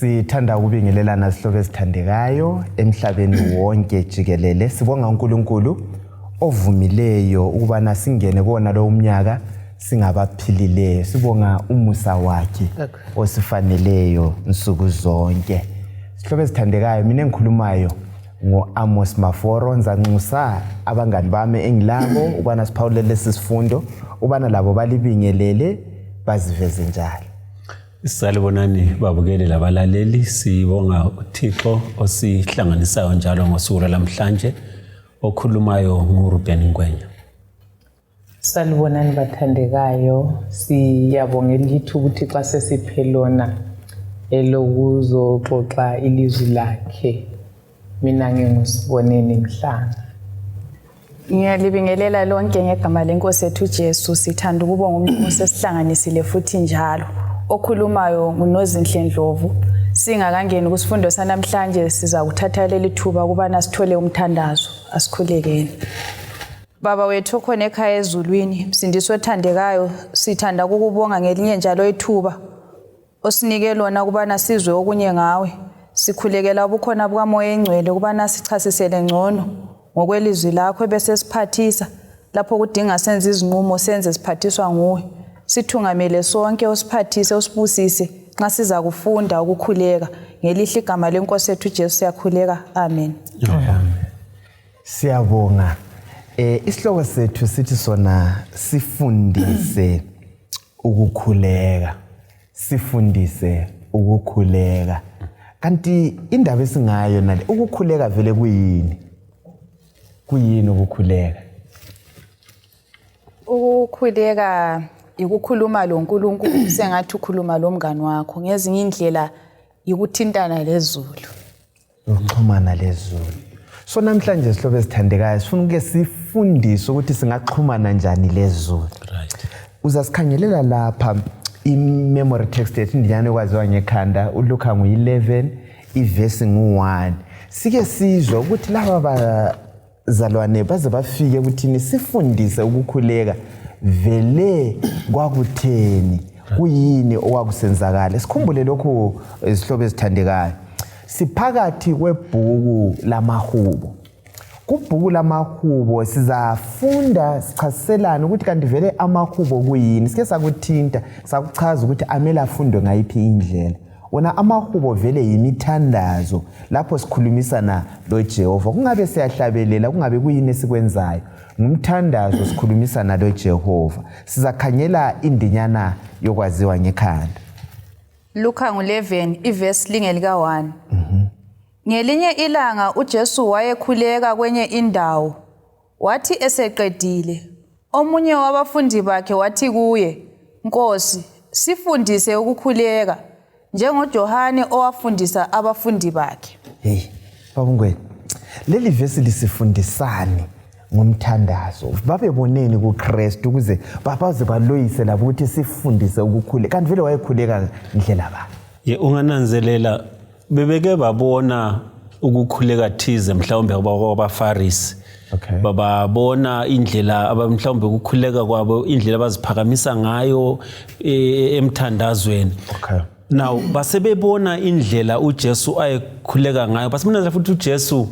Sithanda ukubingelelana sihloko esithandekayo emhlabeni wonke jikelele. Sibonga uNkulunkulu ovumileyo ukubana singene kuona lo umnyaka singabaphilileyo. Sibonga umusa wakhe osifaneleyo nsuku zonke. Sihloko esithandekayo mina engikhulumayo ngo-Amos Maforo nzanxusa abangani bami engilabo ubana siphawulele sesifundo ubana labo balibingelele baziveze njalo. Salibonani babukeli labalaleli, sibonga uThixo osihlanganisayo njalo ngosuku lamhlanje, okhulumayo nguRuben Ngwenya. Salibonani bathandekayo, siyabongela lithu ukuthi xa sesiphelona elokuzoxoxa ilizwi lakhe. Mina ngingusiboneni Mhlanga. Ngiyalibingelela lonke ngegama lenkosi yethu Jesu. Sithanda ukubonga umuntu osesihlanganisile futhi njalo okhulumayo nguNozinhle Ndlovu. Singakangeni kusifundo sanamhlanje siza kuthatha leli thuba kubana sithole umthandazo. Asikhulekeni. Baba wethu khona ekhaya ezulwini, msindisi othandekayo, sithanda ukukubonga ngelinye njalo ithuba osinike lona kubana sizwe okunye ngawe. Sikhulekela ubukhona bukaMoya eNgcwele kubana sichasisele ngcono ngokwelizwi lakho bese siphathisa lapho kudinga senze izinqumo senze siphathiswa nguwe. Sithungamele sonke osiphathise usibusise nxa siza kufunda ukukhuleka ngelihle igama lenkosi yethu Jesu siyakhuleka. Amen. Siyabonga. Isihloko sethu sithi sona sifundise ukukhuleka. Sifundise ukukhuleka. Kanti indaba esingayo nale ukukhuleka vele kuyini? Kuyini ukukhuleka? Ukukhuleka ikukhuluma loNkulunkulu sengathi ukhuluma lomngani wakho. Ngezinye indlela ikuthintana lezulu. Ukuxhumana lezulu. So namhlanje sihloko esithandekayo sifuna ke sifundise ukuthi singaxhumana njani lezulu. Right. Uzasikhangelela lapha i-memory text ethi ndiyane kwaziwa ngekhanda uLuka ngu11 ivesi ngu1. Sike sizwe ukuthi laba bazalwane baze bafike ukuthini sifundise ukukhuleka vele kwakutheni kuyini okwakusenzakala. Sikhumbule lokho izihlobo ezithandekayo. Siphakathi kwebhuku lamahubo. Kubhuku lamahubo sizafunda sichaselana ukuthi kanti vele amahubo kuyini. Sike sakuthinta sakuchaza ukuthi amele afundwe ngayiphi indlela. Wona amahubo vele yimithandazo lapho sikhulumisana loJehova. Kungabe siyahlabelela, kungabe kuyini esikwenzayo. Ngumthandazo sikhulumisana loJehova. Sizakhanyela indinyana yokwaziwa ngekhanda. Luka 11 ivesi lingelika 1. Ngelinye ilanga uJesu wayekhuleka kwenye indawo. Wathi eseqedile, omunye wabafundi bakhe wathi kuye, Nkosi, sifundise ukukhuleka njengoJohane owafundisa abafundi bakhe. Hey, babungwe. Leli vesi lisifundisani ngomthandazo. Babeboneni kuKristu ukuze babaze baloyise labo ukuthi sifundise ukukhuleka. Kanti vele wayekhuleka indlela ba. Ungananzelela bebeke babona ukukhuleka thize mhlawumbe kwabaFarisi. Okay. Bababona indlela mhlawumbe ukukhuleka kwabo indlela abaziphakamisa ngayo emthandazweni. Okay. Now basebebona indlela uJesu ayekhuleka ngayo. Basimnazela futhi uJesu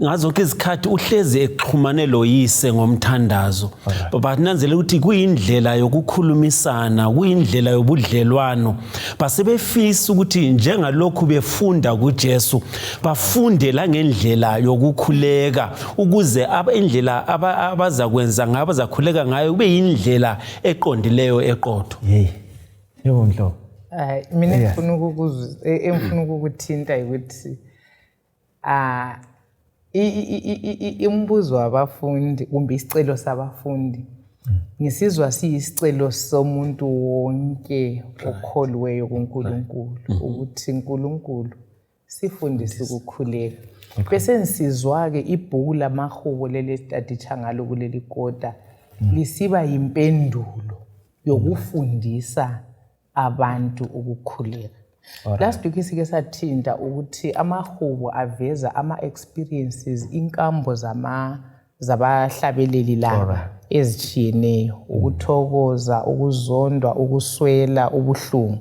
ngazonke izikhathi uhlezi exhumane loyise ngomthandazo. Bananzela ukuthi kuyindlela yokukhulumisana, kuyindlela yobudlelwano. Basebefisa ukuthi njengalokhu befunda kuJesu bafunde la ngendlela yokukhuleka ukuze indlela abazakwenza ngayo abazakhuleka ngayo kube yindlela eqondileyo eqotho. Hey. Yebo Ndlovu. Mina ngifuna ukukuthinta ukuthi imbuzo wabafundi kumbe isicelo sabafundi ngisizwa siyisicelo somuntu wonke okholweyo kuNkulunkulu ukuthi uNkulunkulu sifundise ukukhuleka. Bese nisizwa ke ibhuku lamahubo leli stadicha ngalo kuleli kota lisiba impendulo yokufundisa abantu ukukhuleka. Last week sike sathinta ukuthi amahubo aveza ama-experiences inkambo zabahlabeleli laba ezijiyeneyo, ukuthokoza, ukuzondwa, ukuswela, ubuhlungu.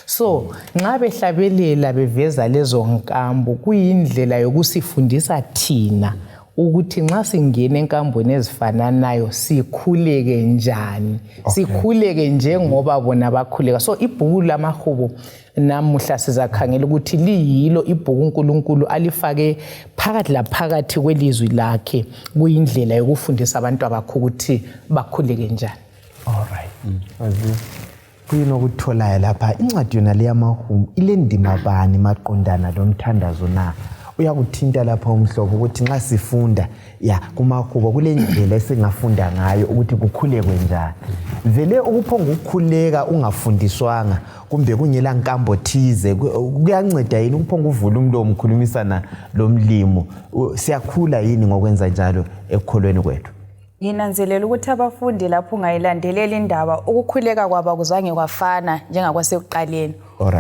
So nxa behlabelela beveza lezo nkambo kuyindlela yokusifundisa thina ukuthi nxa singena enkambweni ezifananayo sikhuleke njani, sikhuleke njengoba bona bakhuleka. So ibhuku lamahubo namuhla sizakhangela ukuthi liyilo ibhuku uNkulunkulu alifake phakathi laphakathi kwelizwi lakhe kuyindlela yokufundisa abantu abakho ukuthi bakhuleke njani. Alright. Kuyini okutholayo lapha incwadi yona le yamahubo ile ndima bani maqondana lomthandazo na? Uyakuthinta lapha umhlobo ukuthi nxa sifunda kumahubo kule ndlela esingafunda ngayo ukuthi kukhulekwe njani. Vele ukuphonga ukukhuleka ungafundiswanga kumbe kungela nkambo thize kuyanceda yini ukuphonga uvula umlomo ukhulumisana lomlimo? Siyakhula yini ngokwenza njalo ekukholweni kwethu? Nginanzelela ukuthi abafundi lapho ungayilandelela indaba ukukhuleka kwabo kuzange kwafana njengakwasekuqaleni.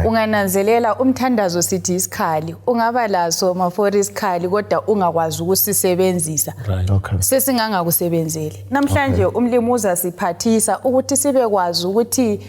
Ungananzelela umthandazo sithi isikhali, ungaba laso mafori isikhali kodwa ungakwazi ukusisebenzisa. Sesingangakusebenzeli. Namhlanje umlimi uzasiphathisa ukuthi sibekwazi ukuthi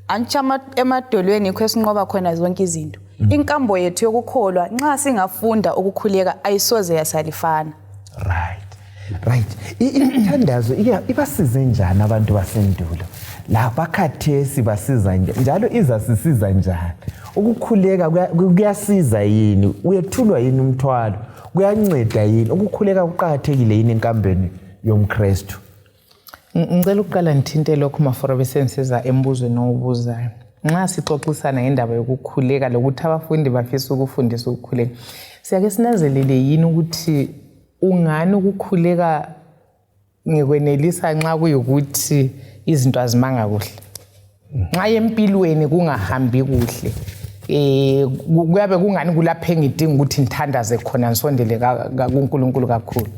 anchama emadolweni kwesinqoba khona zonke izinto. Inkambo yethu yokukholwa nxa singafunda ukukhuleka ayisoze yasalifana. Right. Imithandazo ibasize njani abantu basendulo? La bakhathesi basiza njalo izasisiza njani? Ukukhuleka kuyasiza yini? Uyethulwa yini umthwalo? Kuyanceda yini? Ukukhuleka kuqhakathekile yini enkambeni yomKristu? Ngicela ukuqala ngithinte lokho maforo besensiza embuzweni obuzayo. Nxa sixoxisana ngendaba yokukhuleka lokuthi abafundi bafisa ukufundisa ukukhuleka, siyake sinanzelele yini ukuthi ungani ukukhuleka ngekwenelisa nxa kuyukuthi izinto azimanga kuhle? Nxa empilweni kungahambi kuhle kuyabe kungani kulapho engidinga ukuthi ngithandaze khona ngisondele kuNkulunkulu kakhulu.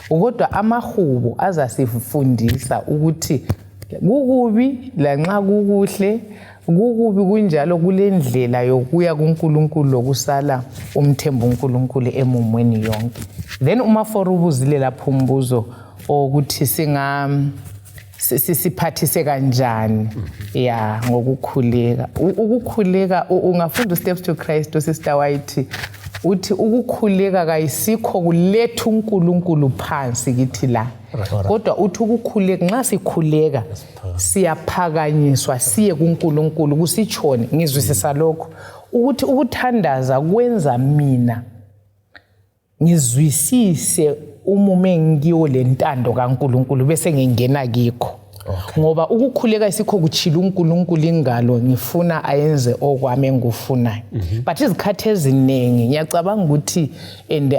Kodwa amahubo azasifundisa ukuthi kukubi lanxa kukuhle, kukubi kunjalo kule ndlela yokuya kuNkulunkulu lokusala umthembu uNkulunkulu emumweni yonke. Then umaforo ubuzile lapho umbuzo ukuthi siphathise kanjani ngokukhuleka. Ukukhuleka ungafunda steps to Christ Sister White uthi ukukhuleka kayisikho kuletha uNkulunkulu phansi kithi la. Kodwa uthi ukukhuleka nxa sikhuleka siyaphakanyiswa siye kuNkulunkulu kusitshone. Ngizwisisa lokho ukuthi ukuthandaza kwenza mina ngizwisise umume ngiyo lentando kaNkulunkulu bese ngingena kikho. Ngoba ukukhuleka isikho kuchila uNkulunkulu ingalo ngifuna ayenze okwami engufunayo. But izikhathi eziningi ngiyacabanga ukuthi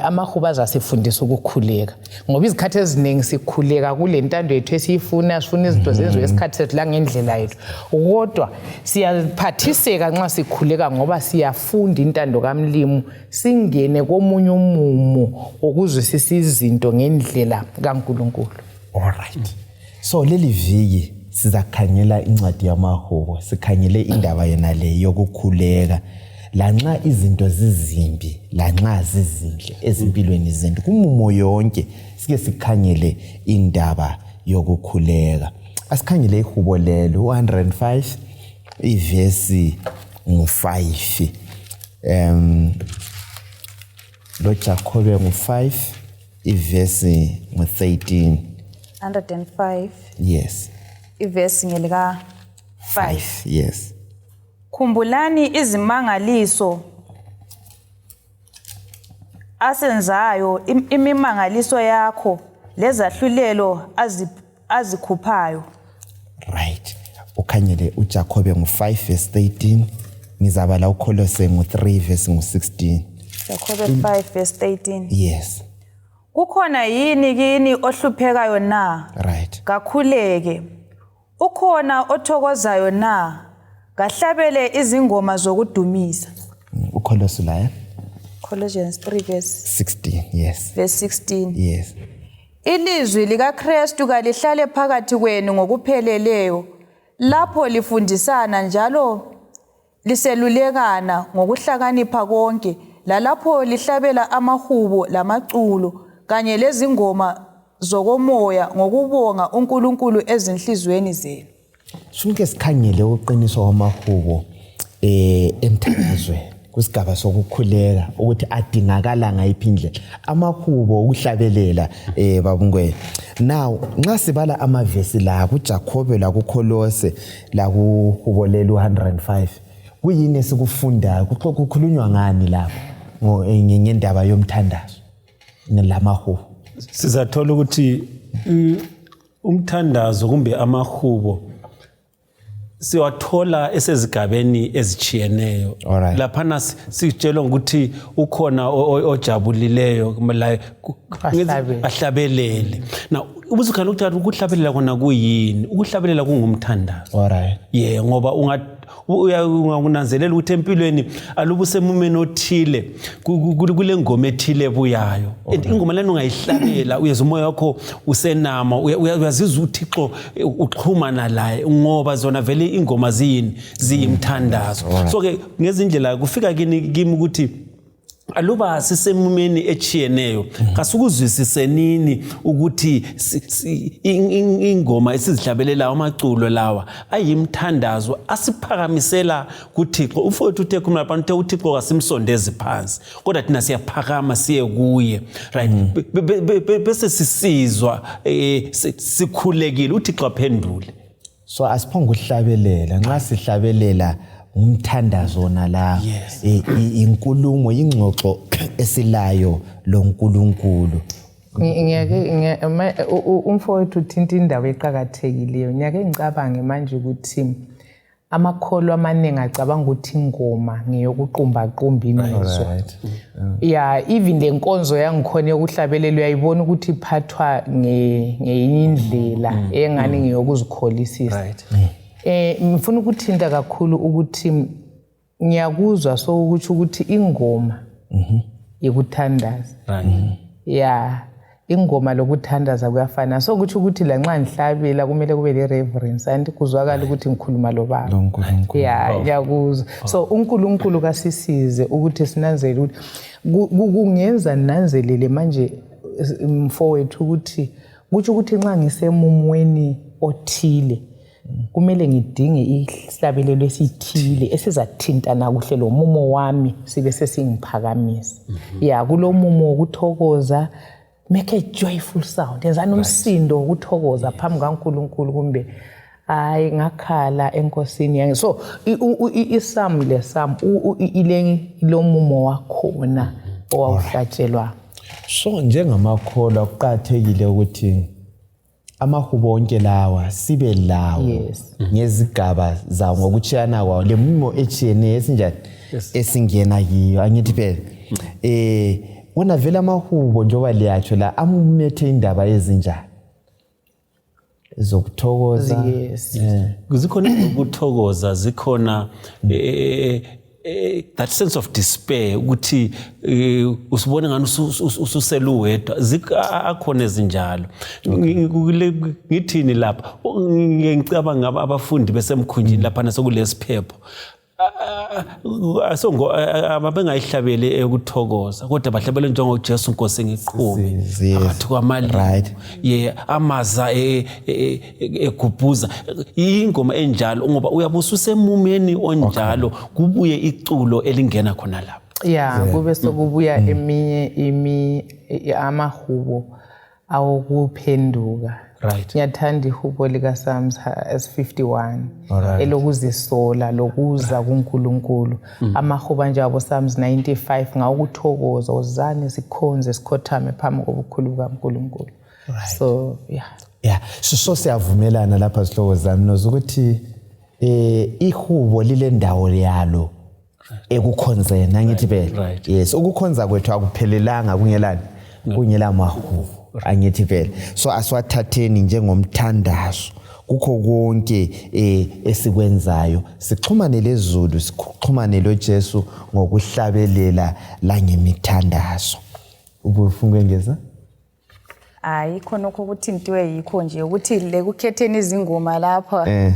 amahubo azasifundisa ukukhuleka. Ngoba izikhathi eziningi sikhuleka kule ntando yethu esiyifuna, sifuna izinto zenziwe esikhathi sethu la ngendlela yethu. Kodwa siyaphathiseka nxa sikhuleka ngoba siyafunda intando kaMlimu singene komunye umumo okuzwisisa izinto ngendlela kaNkulunkulu. Alright. So leli viki sizakhangela incwadi yamahubo, sikhangele indaba yena le yokukhuleka. Lanxa izinto zizimbi, lanxa zizinhle ezimpilweni zethu kumumo yonke sike sikhangele indaba yokukhuleka. Asikhangele ihubo lelo 105 ivesi ngu5. Lo Jacobe ngu5 ivesi ngu13. 105. Yes. Ivesi ngelika 5. Yes. Khumbulani izimangaliso asenzayo imimangaliso yakho lezahlulelo azikhuphayo. Right. Ukhanyele uJacobe ngu5 verse 13. Ngizabala uKolose ngu3 verse ngu16. Jacobe 5 verse 13. Yes. Kukhona yini kini ohluphekayo na? Right. Kakhuleke. Ukhona othokozayo na? Kahlabele izingoma zokudumisa. Ukolose la. Colossians 3 verse 16. Yes. Verse 16. Yes. Ilizwi likaKristu kalihlale phakathi kwenu ngokupheleleyo lapho lifundisana njalo liselulekana ngokuhlakanipha konke lalapho lihlabela amahubo lamaculo kanye lezingoma zokomoya ngokubonga uNkulunkulu ezinhlizweni zenu. Sunke sikhangele uqiniso wamahubo emthandazweni kusigaba sokukhuleka ukuthi adingakala ngayiphi indlela amahubo ukuhlabelela babungwe now nxa sibala amavesi la kuJakobe la kuKolose la kuhubolela 105 kuyini esikufundayo kukhulunywa ngani lapho ngendaba yomthandazo nelamahubo sizathola ukuthi umthandazo kumbe amahubo siwathola esezigabeni ezichiyeneyo laphana sitshelwa ukuthi ukhona ojabulileyo kumele ahlabelele na ubuzukhala ukuthi ukuhlabelela kona kuyini ukuhlabelela kungumthandazo ngoba ungananzelela ukuthi empilweni alubusemumeni othile kule ngoma ethile buyayo ingoma lena ungayihlabela uyeza umoya wakho usenama uyazizwa uThixo uxhumana laye ngoba zona vele ingoma ziyimthandazo so ke ngezindlela kufika kimi ukuthi aluba sisemumeni echiyeneyo kasukuzwisise nini ukuthi ingoma esizihlabelela amaculo lawa ayimthandazo asiphakamisela kuThixo ufowethu uThekhumla abantu uThixo kasimsondezi phansi kodwa thina siyaphakama siye kuye right bese sisizwa sikhulekile uThixo aphendule so asiphonga ukuhlabelela nxa sihlabelela umthandazo nala inkulumo ingxoxo esilayo loNkulunkulu ngiyake umfowethu uthinta indaba eqhakathekileyo ngiyake ngicabange manje ukuthi amakholo amaningi acabanga ukuthi ingoma ngeyokuqumba imizwa even lenkonzo yangikhona yokuhlabelela uyayibona ukuthi iphathwa ngeindlela engani ngeyokuzikholisisa ngifuna ukuthinta kakhulu ukuthi ngiyakuzwa so ukuthi ingoma yokuthandaza ingoma lokuthandaza kuyafana so ukuthi la nxa ngihlabela kumele kube le reverence and kuzwakala ukuthi ngikhuluma lo baba ngiyakuzwa so uNkulunkulu kasisize ukuthi sinanzele ukuthi kungenza nanzelele manje mfowethu ukuthi kuthi ukuthi nxa ngisemumweni othile kumele ngidinge isihlabelelo esithile esizathintana kuhle lo mumo wami sibe sesingiphakamisa kulo mumo wokuthokoza make a joyful sound enzani umsindo wokuthokoza phambi kaNkulunkulu kumbe hayi ngakhala enkosini yange so isam lesam ile lo mumo wakhona owawuhlatshelwa so njengamakholwa kuqhathekile ukuthi amahubo onke lawa sibe lawo ngezigaba zawo ngokuchiyana kwawo lemumo echiyene esinjani esingena kiyo angithi phela wona vele amahubo njoba liyatsho la amumethe indaba ezinjani zokuthokoza zikhona ukuthokoza zikhona that sense of despair ukuthi usibone ngani ususeluwedwa akhona ezinjalo ngithini lapha ngicabanga abafundi besemkhunjini lapha nasekulesiphepho asongo ababengayihlabele ekuthokoza kodwa bahlabele njengoJesu Nkosi ngiqhube abathi kwamali amaza egubhuza ingoma enjalo ngoba uyabususemumeni onjalo kubuye iculo elingena khona lapha kube sokubuya eminye amahubo awokuphenduka ngiyathanda ihubo lika Psalms S51 elokuzisola lokuza kuNkulunkulu amahubo nje abo Psalms 95 ngawukuthokoza uzane sikhonze sikhothame phambi kobukhulu kaNkulunkulu so so siyavumelana lapha sihloko zami nozukuthi ihubo lile ndawo yalo ekukhonzeni angithi phela yes ukukhonza kwethu akuphelelanga kungela mahubo angithi phela so aswathatheni njengomthandazo kukho konke esikwenzayo sixhumane lezulu sixhumane loJesu ngokuhlabelela la ngemithandazo ubufuna ukwengeza khona ukuthintiwe yikho nje ukuthi lekukhetheni izingoma lapha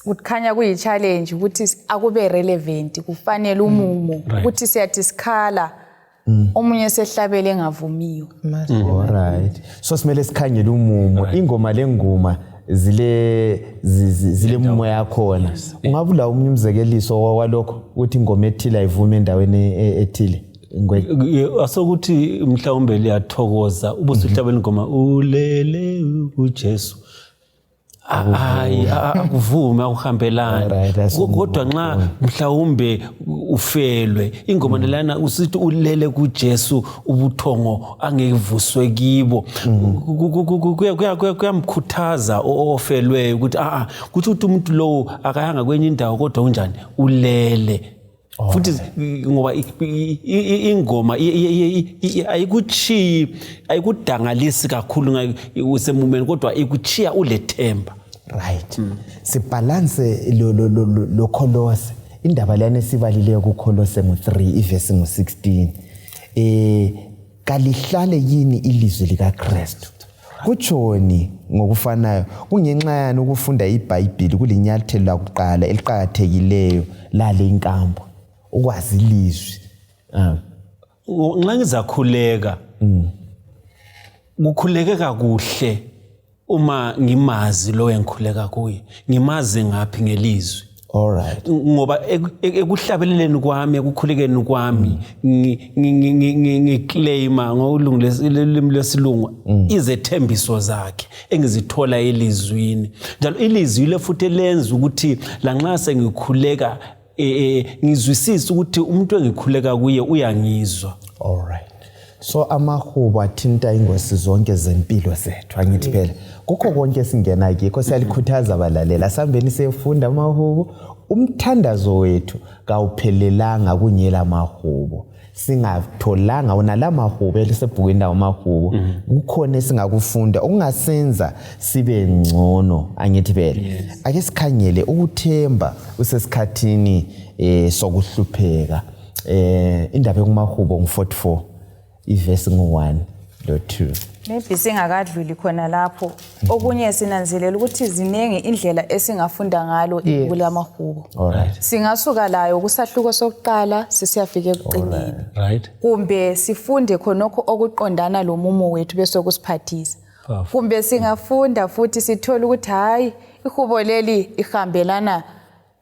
kukhanya kuyi challenge ukuthi akube relevant kufanele umumo ukuthi siyathi sikhala omunye sehlabele engavumiyo alright so simele sikhangele umumo ingoma lengoma zile moya yakhona. Ungavula umunye umzekeliso walokho ukuthi ingoma ethile ayivume endaweni ethile. Asokuthi mhlawumbe liyathokoza ubusuhlabela ingoma ulele uJesu. Hayi akuvume akuhambelana kodwa nxa mhlawumbe ufelwe ingoma lana usithi ulele kuJesu ubuthongo angevuswe kibo kuyamkhuthaza ofelweyo ukuthi kuthi umuntu lo akayanga kwenye indawo kodwa unjani ulele futhi ngoba ingoma ayikudangalisi kakhulu usemumeni kodwa ikuchiya ulethemba. Right. Sibalance lo Kolose. Indaba lana esibalileyo ku Kolose ngo3 iverse ngo16. Kalihlale yini ilizwi lika Kristu. Kutshoni ngokufanayo kungenxa yani ukufunda iBhayibheli kulinyathelo lakuqala eliqhakathekileyo lale inkambo ukwazi ilizwi. Nxa ngizakhuleka kukhuleke kakuhle uma ngimazi lo engikhuleka kuye ngimazi ngaphi ngelizwi. Alright. Ngoba ekuhlabeleleni kwami ekukhulekeni kwami ngiclaima ngolimi lesilungu izethembiso zakhe engizithola elizwini. Njalo ilizwi le futhi lenza ukuthi lanxa sengikhuleka ngizwisisa ukuthi umuntu engikhuleka kuye uyangizwa. Alright. So amahubo athinta ingosi zonke zempilo zethu angithi phela kukho konke singena kikho siyalikhuthaza abalalela sambeni siyefunda amahubo umthandazo wethu kawuphelelanga kunyela amahubo singatholanga wona la mahubo elisebhukwini lawo mahubo kukhona esingakufunda okungasenza sibe ngcono angithi phela ake sikhangele ukuthemba usesikhathini sokuhlupheka indaba yokumahubo ngu44 iverse ngo1 lo 2. Maybe singakadluli khona lapho okunye sinanzelela ukuthi zinenge indlela esingafunda ngalo ibula mahubo. Alright. Singasuka layo kusahluko sokuqala sisiyafika ekuqineni. Right. Kumbe sifunde khonokho okuqondana lo mumo wethu bese kusiphathisa. Kumbe singafunda futhi sithola ukuthi hayi ihubo leli ihambelana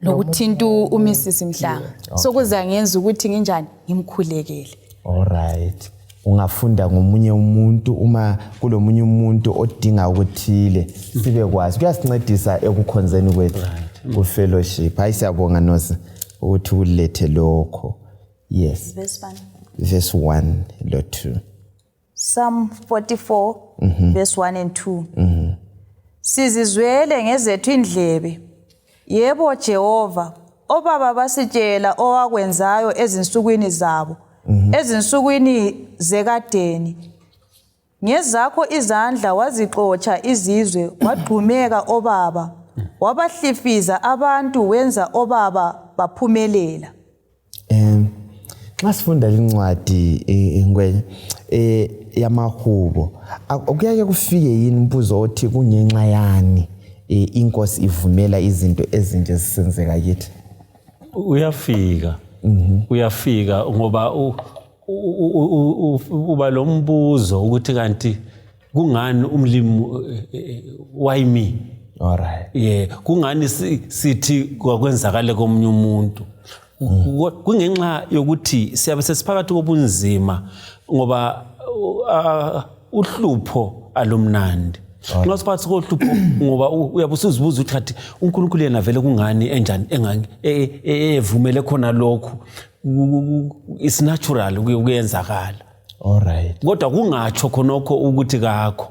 nokuthinta uMrs Mhlanga. Sokuza ngenza ukuthi nginjani ngimkhulekele. Alright. Ungafunda ngomunye umuntu uma kulomunye umuntu odinga ukuthile sibe kwazi kuyasincedisa ekukhonzeni kwethu ku fellowship. Hayi siyabonga nosi ukuthi ulethe lokho. Yes. Verse 1 lo 2. Psalm 44 verse 1 and 2. Sizizwele ngezethu indlebe. Yebo Jehova, obaba basitshela owakwenzayo ezinsukwini zabo. Ezinsukwini zekadeni ngezakho izandla wazixotsha izizwe wagqumeka obaba wabahlifiza abantu wenza obaba baphumelela. Xa sifunda incwadi ngwenye yamahubo akuyake kufike yini umbuzo othi kungenxa yani inkosi ivumela izinto ezinje zisenzeka kithi? Uyafika. Uyafika ngoba uba lo mbuzo ukuthi kanti kungani umlimi why me? Alright. Kungani sithi kwakwenzakale komunye umuntu? Kungenxa yokuthi siyabe sesiphakathi kobunzima ngoba uhlupho alumnandi. Nxa siphathi kohlupho ngoba uyabe usizibuza ukuthi uNkulunkulu yena vele kungani enjani evumele khona lokho is natural ukuyenzakala. Alright. Kodwa kungatsho khonokho ukuthi kakho.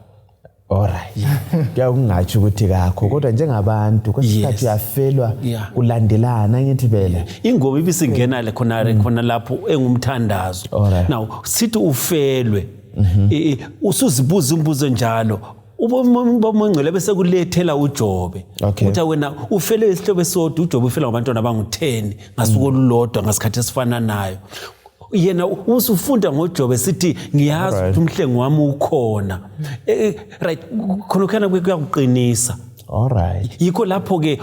Alright. Kungatsho ukuthi kakho kodwa njengabantu kwesikhathi yafelwa kulandelana ngithi phela ingoma ibisingena le khona lapho engumthandazo. Now sithi ufelwe usuzibuza imbuzo njalo ubomongcele bese kulethela uJobe uthi wena ufele isihlobo esodwa uJobe ufela ngabantwana abangu10 ngasuku olulodwa ngasikhathi esifana nayo yena usufunda ngoJobe sithi ngiyazi ukuthi umhlengi wami ukhona right khona kuyakuqinisa. Alright. Yikho lapho ke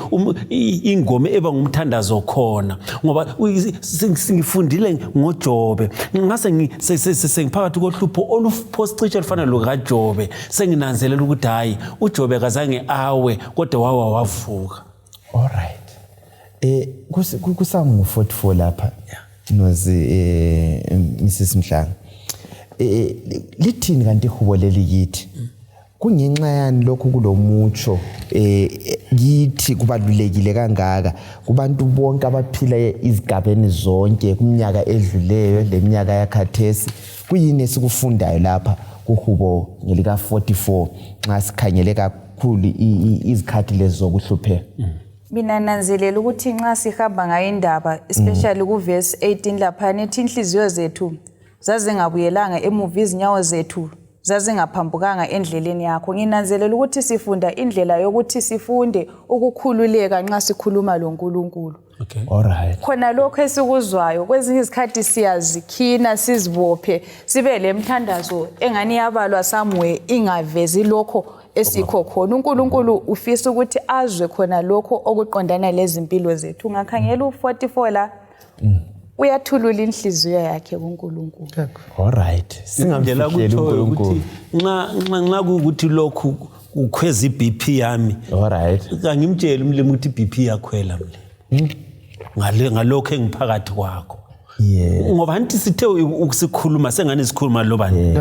ingoma eba ngumthandazo khona ngoba singifundile ngoJobe ngase sengiphakathi kohlupho oluphosicishe lufana lokaJobe senginanzelela ukuthi hayi uJobe kazange awe kodwa wavuka. Alright. Kusangu 44 lapha. Nozi Mrs Mhlanga. Lithini kanti ihubo leli yithi? Kungenxa yani lokhu kulomutsho yithi kubalulekile kangaka kubantu bonke abaphila izigabeni zonke kuminyaka edluleyo leminyaka yakhathesi kuyini esikufundayo lapha kuhubo ngelika 44 nxa sikhangele kakhulu izikhathi lezo zokuhlupheka. Mina nanzelela ukuthi nxa sihamba ngayindaba especially ku verse 18 lapha nethi inhliziyo zethu zazingabuyelanga emuva izinyawo zethu zazingaphambukanga endleleni yakho. Nginanzelela ukuthi sifunda indlela yokuthi sifunde ukukhululeka nxa sikhuluma loNkulunkulu. Okay. Alright. Khona lokho esikuzwayo kwezinye izikhathi siyazikhina sizibophe sibe lemthandazo engani yabalwa somewhere ingavezi lokho esikho khona. uNkulunkulu ufisa ukuthi azwe khona lokho okuqondana lezimpilo zethu. Ngakhangela u44 la uyathulula inhliziyo yakhe kuNkulunkulu. Alright. Singamdlela ukuthi nxa ukuthi lokhu ukhweza iBP yami. Alright. Angimtshela umlimi ukuthi iBP yakhwela mle. Ngalokho engiphakathi kwakho. Yeah. Ngoba anti sithe ukusikhuluma sengane sikhuluma lobani.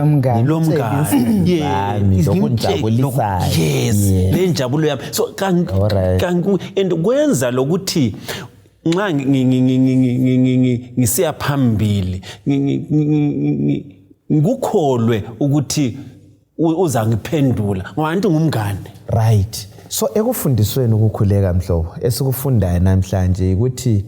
Lomngane. Yeah. Lokunjabulisayo. Yes. Le njabulo yami. So and kwenza lokuthi nxa ngisiya phambili ngikukholwe ukuthi uza ngiphendula ngoba anti ngumngane. Right. So ekufundisweni ukukhuleka mhlobo esikufundayo namhlanje ukuthi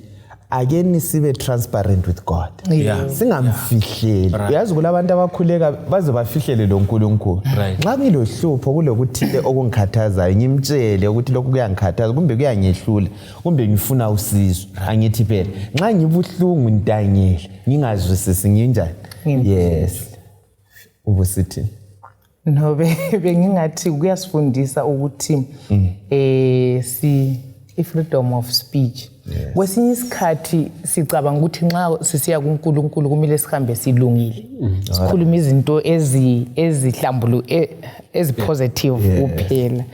again sibe transparent with God. Yeah. Singamfihleli. Uyazi kulabantu abakhuleka baze bafihlele loNkulunkulu. Nxa ngilohlupho kulokuthile okungikhathazayo ngimtshele ukuthi lokhu kuyangikhathaza kumbe kuyangehlula kumbe ngifuna usizo angithi phela nxa ngibuhlungu ntangele ngingazwisisi nginjani. Yes. Ubusithi No bengingathi kuyasifundisa ukuthi freedom of speech. Kwesinye isikhathi sicabanga ukuthi nxa sisiya kuNkulunkulu kumele sihambe silungile. Sikhuluma izinto ezihlambulu ezipositive kuphela.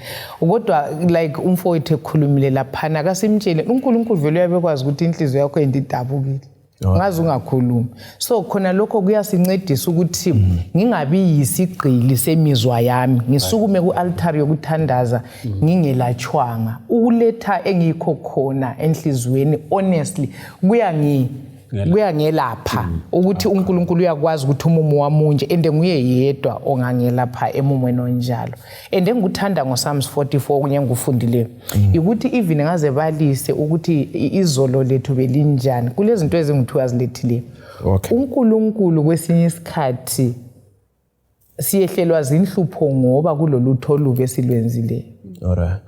Kodwa like umfowethu ekhulumile lapha akasimtshele uNkulunkulu vele uyabekwazi ukuthi inhliziyo yakho endidabukile. Ngazi ungakhuluma. So khona lokho kuyasincedisa ukuthi ngingabi yisigqili semizwa yami ngisukume kualtar yokuthandaza ngingelatshwanga ukuletha engikho khona enhlizweni honestly kuyangelapha ukuthi uNkulunkulu uyakwazi ukuthi umumo wamunje ende nguye yedwa ongangelapha emumweni onjalo. Ende ngikuthanda ngoPsalms 44 kunye ngufundile ukuthi even ngaze balise ukuthi izolo lethu belinjani kulezinto ezingithiwa azilethile. uNkulunkulu kwesinye isikhathi siyehlelwa zinhlupho ngoba kulolutho oluve esilwenzile. Alright.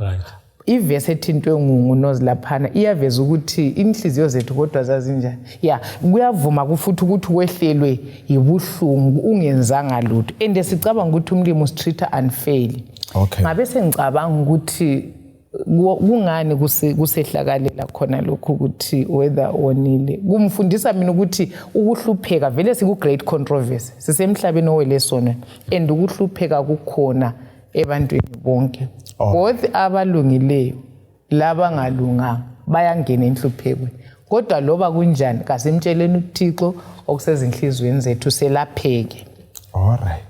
Ivesi ethintwe nguNozilaphana iyaveza ukuthi inhliziyo zethu kodwa zazinjani. Yeah, kuyavuma kufuthi ukuthi wehlelwe yibuhlungu ungenzanga lutho ende sicabanga ukuthi umlimi usitreata unfairly. Ngabe sengicabanga ukuthi kungani kusehlakalela khona lokho ukuthi whether onile kumfundisa mina ukuthi ukuhlupheka vele siku great controversy sisemhlabeni owelesona and ukuhlupheka kukhona ebantwini bonke. Both abalungileyo laba ngalunganga bayangena enhluphekweni kodwa loba kunjani kasimtsheleni uThixo okusezinhlizweni zethu selapheke. Alright.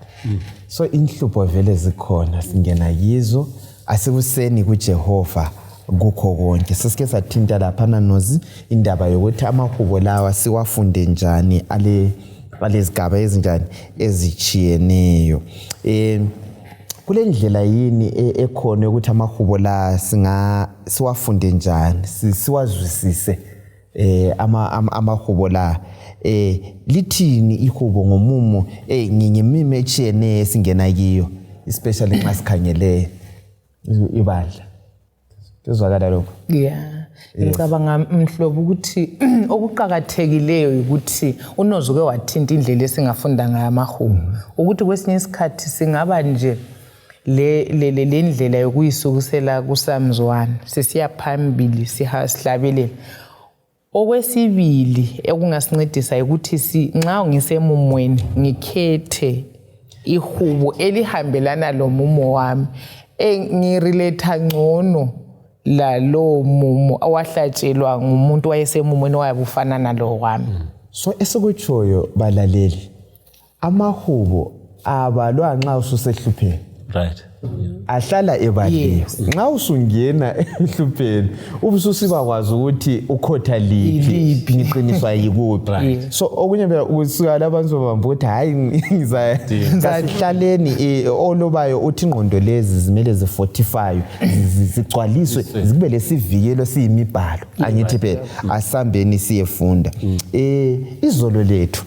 So inhlupho vele zikhona singena yizo asikuseni kuJehova kukho konke. Sesike sathinta lapha Nozi indaba yokuthi amahubo lawa siwafunde njani alezigaba ezinjani ezichiyeneyo. Kule ndlela yini ekhona ukuthi amahubo la siwafunde njani siwazwisise amahubo la lithini ihubo ngomumo ngemime echiyene singena kiyo especially nxa sikhangele ibandla. Tezwakala lokho. Yeah. Ngicabanga mhlobo ukuthi okuqhakathekileyo ukuthi unozuke wathinta indlela esingafunda ngayo amahubo ukuthi kwesinye isikhathi singaba nje le ndlela yokuyisukusela kuSams 1 sesiya phambili sihlabelele. Okwesibili ekungasincedisa ukuthi nxa ngisemumweni ngikhethe ihubo elihambelana lomumo wami ngirelate ngcono lo mumo awahlatshelwa ngumuntu wayesemumweni wayebufana nalo wami. So esikutshoyo balaleli amahubo abalwa nxa ususehlupheni. Right. Ahlala ebaleni. Nxa usungena ehlupheni ubususiba kwazi ukuthi ukhotha liphi ngiqiniswa yikuphi. So okunye phela usika labantu bamba ukuthi hayi ngizahlaleni olobayo uthi ingqondo lezi zimele zifortify zigcwaliswe zibe lesivikelo siyimibhalo angithi phela asambeni siyefunda. Izolo lethu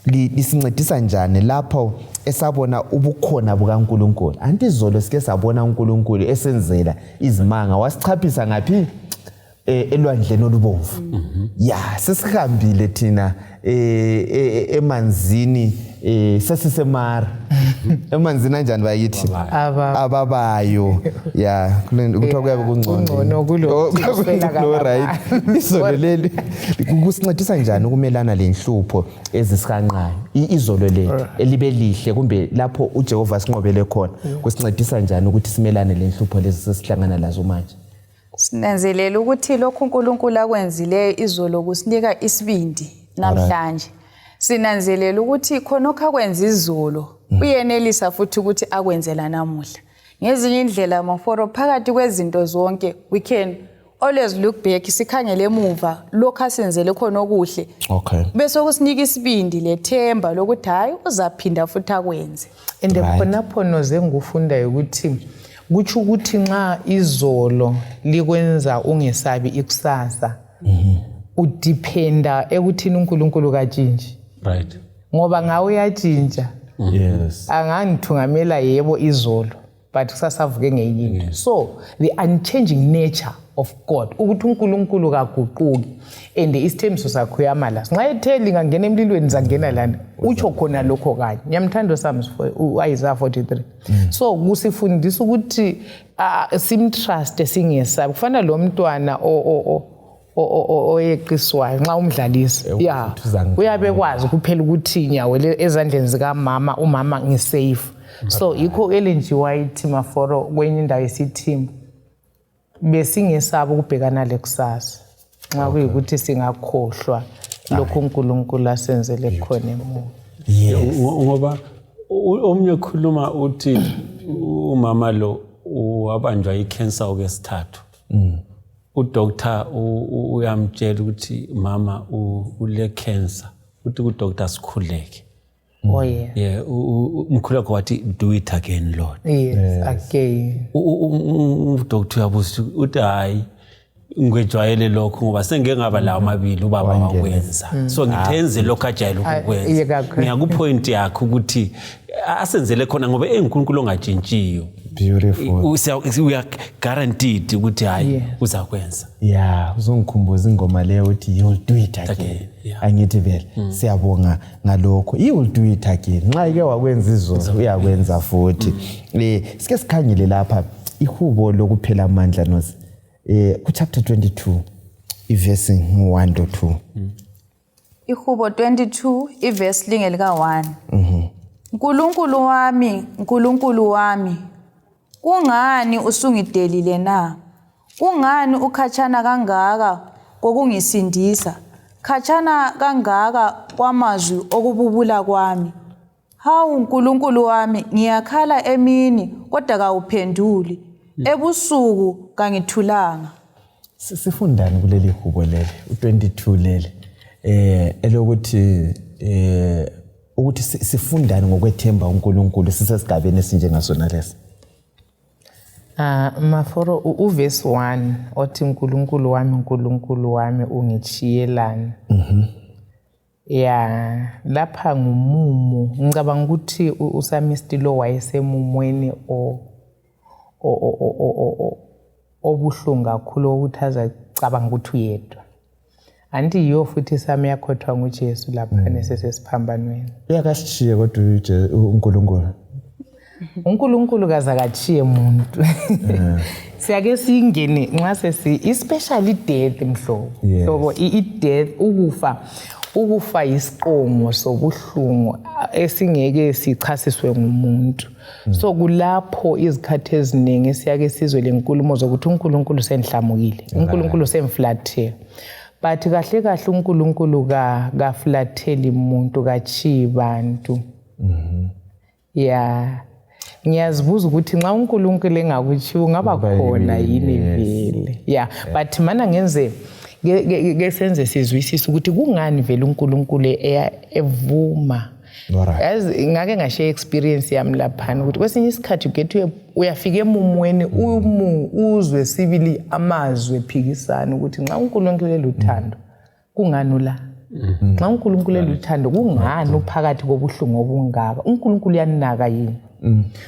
lisincedisa njani lapho esabona ubukhona bukaNkulunkulu? Anti izolo sike sabona uNkulunkulu esenzela izimanga wasichaphisa ngaphi elwandleni olubomvu. Sesihambile thina emanzini sesisemara. Emanzini kanjani bayithi? Ababayo. Kuthiwa kuyabe kungcono kulo right. Izolo leli kusincedisa njani ukumelana lenhlupho ezisikanqayo? Izolo leli elibe lihle kumbe lapho uJehova sinqobele khona kusincedisa njani ukuthi simelane lenhlupho lezi sesihlangana lazo manje? Sinanzelela ukuthi lokhu uNkulunkulu akwenzile izolo kusinika isibindi namhlanje. Sinanzelela ukuthi khona okakwenza izolo uyenelisa futhi ukuthi akwenzela namuhla. Ngezinye indlela maforo phakathi kwezinto zonke we can always look back sikhangele emuva lokho asenzele khona okuhle. Bese kusinika isibindi lethemba lokuthi hayi uzaphinda futhi akwenze. Ende khonapho noze ngufunda ukuthi kuthi ukuthi nxa izolo likwenza ungesabi ikusasa udependa ekuthini uNkulunkulu katshintshi. Right. Ngoba ngawe uyatshintsha. Yes. Angangithugamela yebo izolo but kusasa avuke ngeyinto. So the unchanging nature of God ukuthi uNkulunkulu kaguquki and isithembiso sakho uyamala. Nxa etheli ngangena emlilweni zangena lana utsho khona lokho kanye. Ngiyamthanda uSams Isaiah 43. So kusifundisa ukuthi simtrust singesabi. Kufana lo mntwana oyeqiswayo nxa umdlalisa uyabe kwazi kuphela ukuthi nyawele ezandleni zikaMama umama ngisafe. So yikho elenji wayithi maforo kwenye indawo yesithimba besingesaba ukubhekana lekusasa nxa kuyikuthi singakhohlwa lokho uNkulunkulu asenzele khona emuva. Ngoba omnye khuluma uthi umama lo wabanjwa icancer okwesithathu. Udoctor uyamtshela ukuthi mama ule cancer uthi udoctor sikhuleke. Umkhuleko wathi do it again Lord. Yes, again. Udoctor yabuza uthi hayi ngejwayele lokho ngoba sengeke ngaba la amabili ubaba wakwenza. So ngithenze lokho ajayele ukukwenza. Ngiyakupoint yakho ukuthi asenzele khona ngoba uNkulunkulu ongatshintshiyo. Beautiful. We are guaranteed ukuthi hayi uzakwenza. Uzongikhumbuza ingoma leyo uthi you'll do it again. Angithi vele siyabonga ngalokho. You'll do it again. Nxa ike wakwenza izolo uyakwenza futhi. Sike sikhangile lapha ihubo lokuphela amandla nozi. Ku chapter 22 iverse 1 to 2. Ihubo 22 iverse lingelika 1. Nkulunkulu wami kungani usungidelile na? Kungani ukhatshana kangaka kokungisindisa? Khatshana kangaka kwamazwi okububula kwami. Hawu Nkulunkulu wami ngiyakhala emini kodwa kawuphenduli. Ebusuku kangithulanga. Sifundani kuleli hubo leli u22 leli elokuthi ukuthi sifundani ngokwethemba uNkulunkulu sisesigabeni esinjengasona lesi. Maforo uverse 1 othi Nkulunkulu wami ungitshiyelani. Lapha ngumumo ngicabanga ukuthi usamistilo wayesemumweni obuhlungu kakhulu ukuthi azacabanga ukuthi uyedwa. Anti yiyo futhi sami yakhothwa nguJesu lapha nesesesiphambanweni. Uyakashiye kodwa uNkulunkulu. uNkulunkulu kazakachiye umuntu siyake singene nxa sesi especially death mhlobo i-death ukufa isiqongo sobuhlungu esingeke sichasiswe ngumuntu so kulapho izikhathi eziningi siyake sizwe lenkulumo zokuthi uNkulunkulu senhlamukile uNkulunkulu semflathele but kahle kahle uNkulunkulu kaflatheli umuntu kachiyi bantu ngiyazibuza ukuthi nxa uNkulunkulu engakuchiya ungaba khona yini vele but mana ngenze ngesenze sizwisisa ukuthi kungani vele uNkulunkulu evuma yazi ngake ngashiya experience yami laphana ukuthi kwesinye isikhathi ugethu uyafika emumweni uzwe sibili amazwi ephikisana ukuthi nxa uNkulunkulu eluthando kungani la nxa uNkulunkulu eluthando kungani uphakathi kobuhlungu obungaka uNkulunkulu uyanaka yini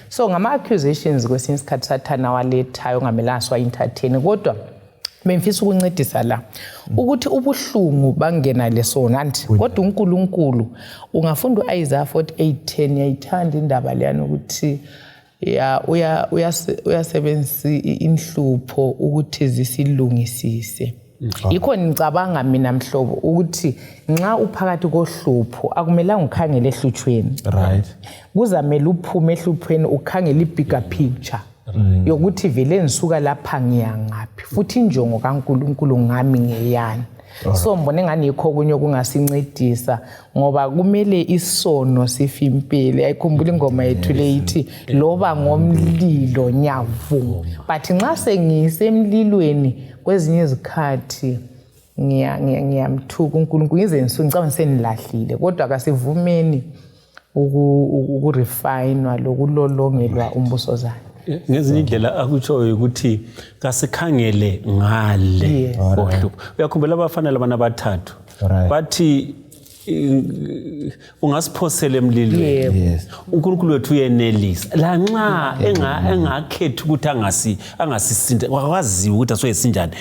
so ngama accusations kwesinye isikhathi sathana walethayo ngamelanga siwa entertain kodwa bemfisa ukuncedisa la ukuthi ubuhlungu bangena lesona anti kodwa uNkulunkulu ungafunda uIsaiah 48:10 yayithanda indaba leyana ukuthi uyasebenzisa inhlupho ukuthi zisilungisise yikho ngicabanga mina mhlobo ukuthi nxa uphakathi kohlupho akumelanga ukhangele ehluthweni right kuzamela uphume ehluthweni ukhangele ibigger picture yokuthi vele nisuka lapha ngiyangaphi futhi injongo kaNkulunkulu ngami ngeyani so mbone ngani yikho kunye kungasincedisa ngoba kumele isono sifimpele ayikhumbula ingoma yethu leyithi loba ngomlilo nyavu but nxa sengisemlilweni kwezinye izikhathi ngiyamthuka uNkulunkulu ngize ngicabanga senilahlile kodwa akasivumeni ukurefinewa lokulolongelwa umbuso zakhe ngezinye indlela akutshoyo ukuthi kasikhangele ngale kohlupho uyakhumbula abafana labana bathathu bathi ungasiphosela emlilweni uNkulunkulu wethu uyenelisa la nxa engakhethi ukuthi angasisinda wakwazi ukuthi asoyesinjani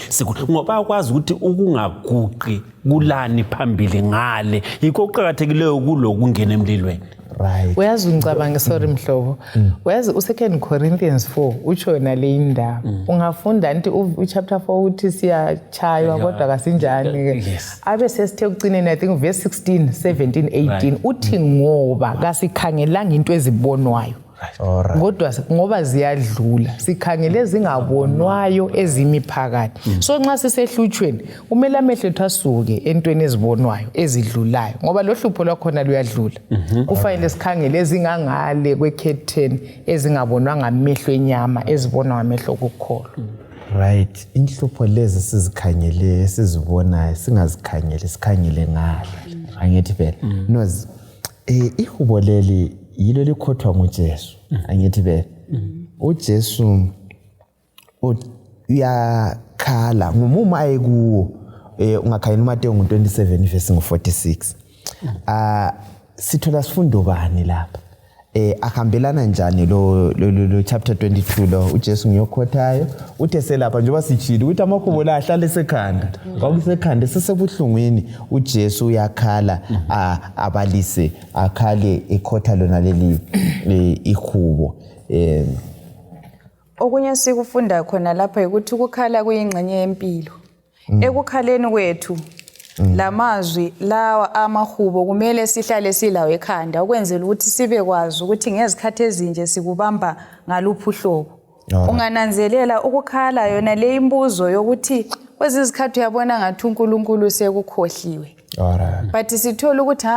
ngoba akwazi ukuthi ukungaguqi kulani phambili ngale yikho kuqhakathekileyo kulokungena emlilweni right uyazi ngicabanga sorry mhlobo uyazi u2 Corinthians 4 utsho yona le indaba ungafunda anti uchapter 4 uthi siyachaywa kodwa kasinjani abe sesithe ugcineni I think verse 16 17 18 uthi ngoba kasikhangelanga into ezibonwayo kodwa ngoba ziyadlula sikhangele zingabonwayo ezimi phakathi so nxa sisehluthweni kumele amehlo ethu asuke entweni ezibonwayo ezidlulayo ngoba lo hlupho lwakhona luyadlula kufanele sikhangele ezingangale kwecurtain ezingabonwa ngamehlo enyama ezibonwa ngamehlo okukholwa right inhlupho lezi sizikhangele sizibonayo singazikhangele sikhangele ngalo angithi phela nozi ihubo leli yilo likhothwa nguJesu angithi vele uJesu uyakhala ngumuma ayekuwo ungakhayini uMateyu 27 verse 46 sithola sifundo bani lapha ahambelana njani lo chapter 22 lo uJesu ngiyokhothayo uthe selapha njengoba sichile ukuthi amakhubo la ahlale esekhanda kwakusekhanda sesebuhlungwini uJesu uyakhala abalise akhale ekhotha lona leli ikhubo okunye sikufunda khona lapha ukuthi ukukhala kuyingxenye yempilo ekukhaleni kwethu lamazwi lawa amahubo kumele sihlale silawo ekhanda ukwenzela ukuthi sibe kwazi ukuthi ngezikhathi ezinje sikubamba ngaluphi uhlobo ungananzelela ukukhala yona le imbuzo yokuthi kwezizikhathi uyabona ngathi uNkulunkulu sekukhohliwe but sithola ukuthi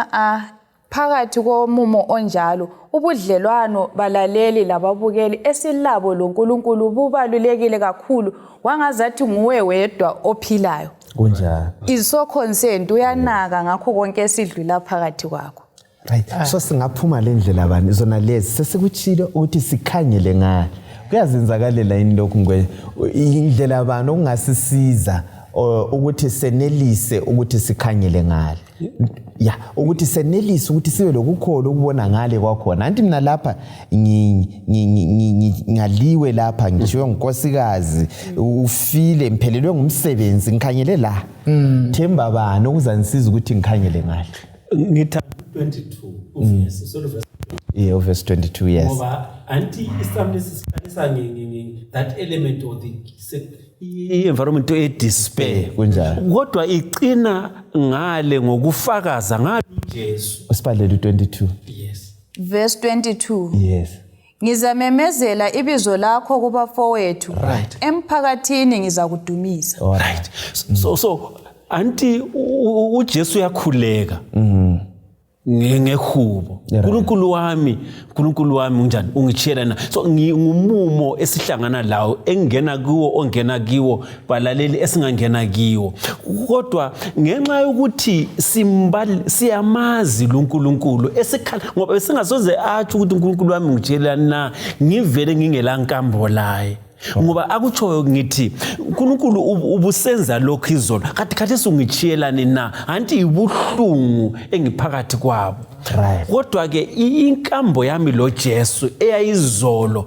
phakathi komumo onjalo ubudlelwano balaleli lababukeli esilabo loNkulunkulu bubalulekile kakhulu wangazathi nguwe wedwa ophilayo kunjani is so concerned uyanaka ngakho konke esidlula phakathi kwakho right so singaphuma lendlela bani zona lezi sesikuchilo ukuthi sikhangele ngale kuyazenzakalela ini lokhu ngwe indlela abantu okungasisiza ukuthi senelise ukuthi sikhangele ngale ukuthi senelise ukuthi sibe lokukholo ukubona ngale kwakhona anti mina lapha ngaliwe lapha ngishiwe ngikosikazi ufile imphelelwe ngumsebenzi ngikhangele la themba bani okuzanisiza ukuthi ngikhangele ngale ngitha 22 verse Yeah, verse 22, yes. Ngoba anti isami lesiqalisa that element of the environment e despair. Kunjani? Kodwa iqina ngale ngokufakaza ngalo uJesu. Usibhalele 22. Yes. Verse 22. Yes. Ngizamemezela ibizo lakho kubafowethu. Right. Emphakathini ngizakudumisa. Right. So anti uJesu uyakhuleka. Ngehubo. Nkulunkulu wami unjani ungitshela na. So ngumumo esihlangana lawo engena kuwo ongena kiwo balaleli esingangena kiwo. Kodwa ngenxa yokuthi siyamazi uNkulunkulu esikhala ngoba singasoze athi ukuthi uNkulunkulu wami ungitshela na ngivele ngingelankambo laye. Ngoba akutsho ngithi uNkulunkulu ubusenza lokho izolo kathi sungitshiyelani na anti ibuhlungu engiphakathi kwabo. Right. Kodwa ke inkambo yami lo Jesu eyayizolo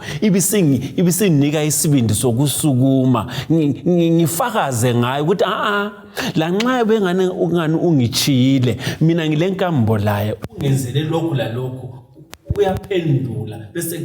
ibisinika isibindi sokusukuma ngifakaze ngayo ukuthi lanxa bengane ungitshiyile mina ngilenkambo laye ungenzele lokhu lalokhu uyaphendula bese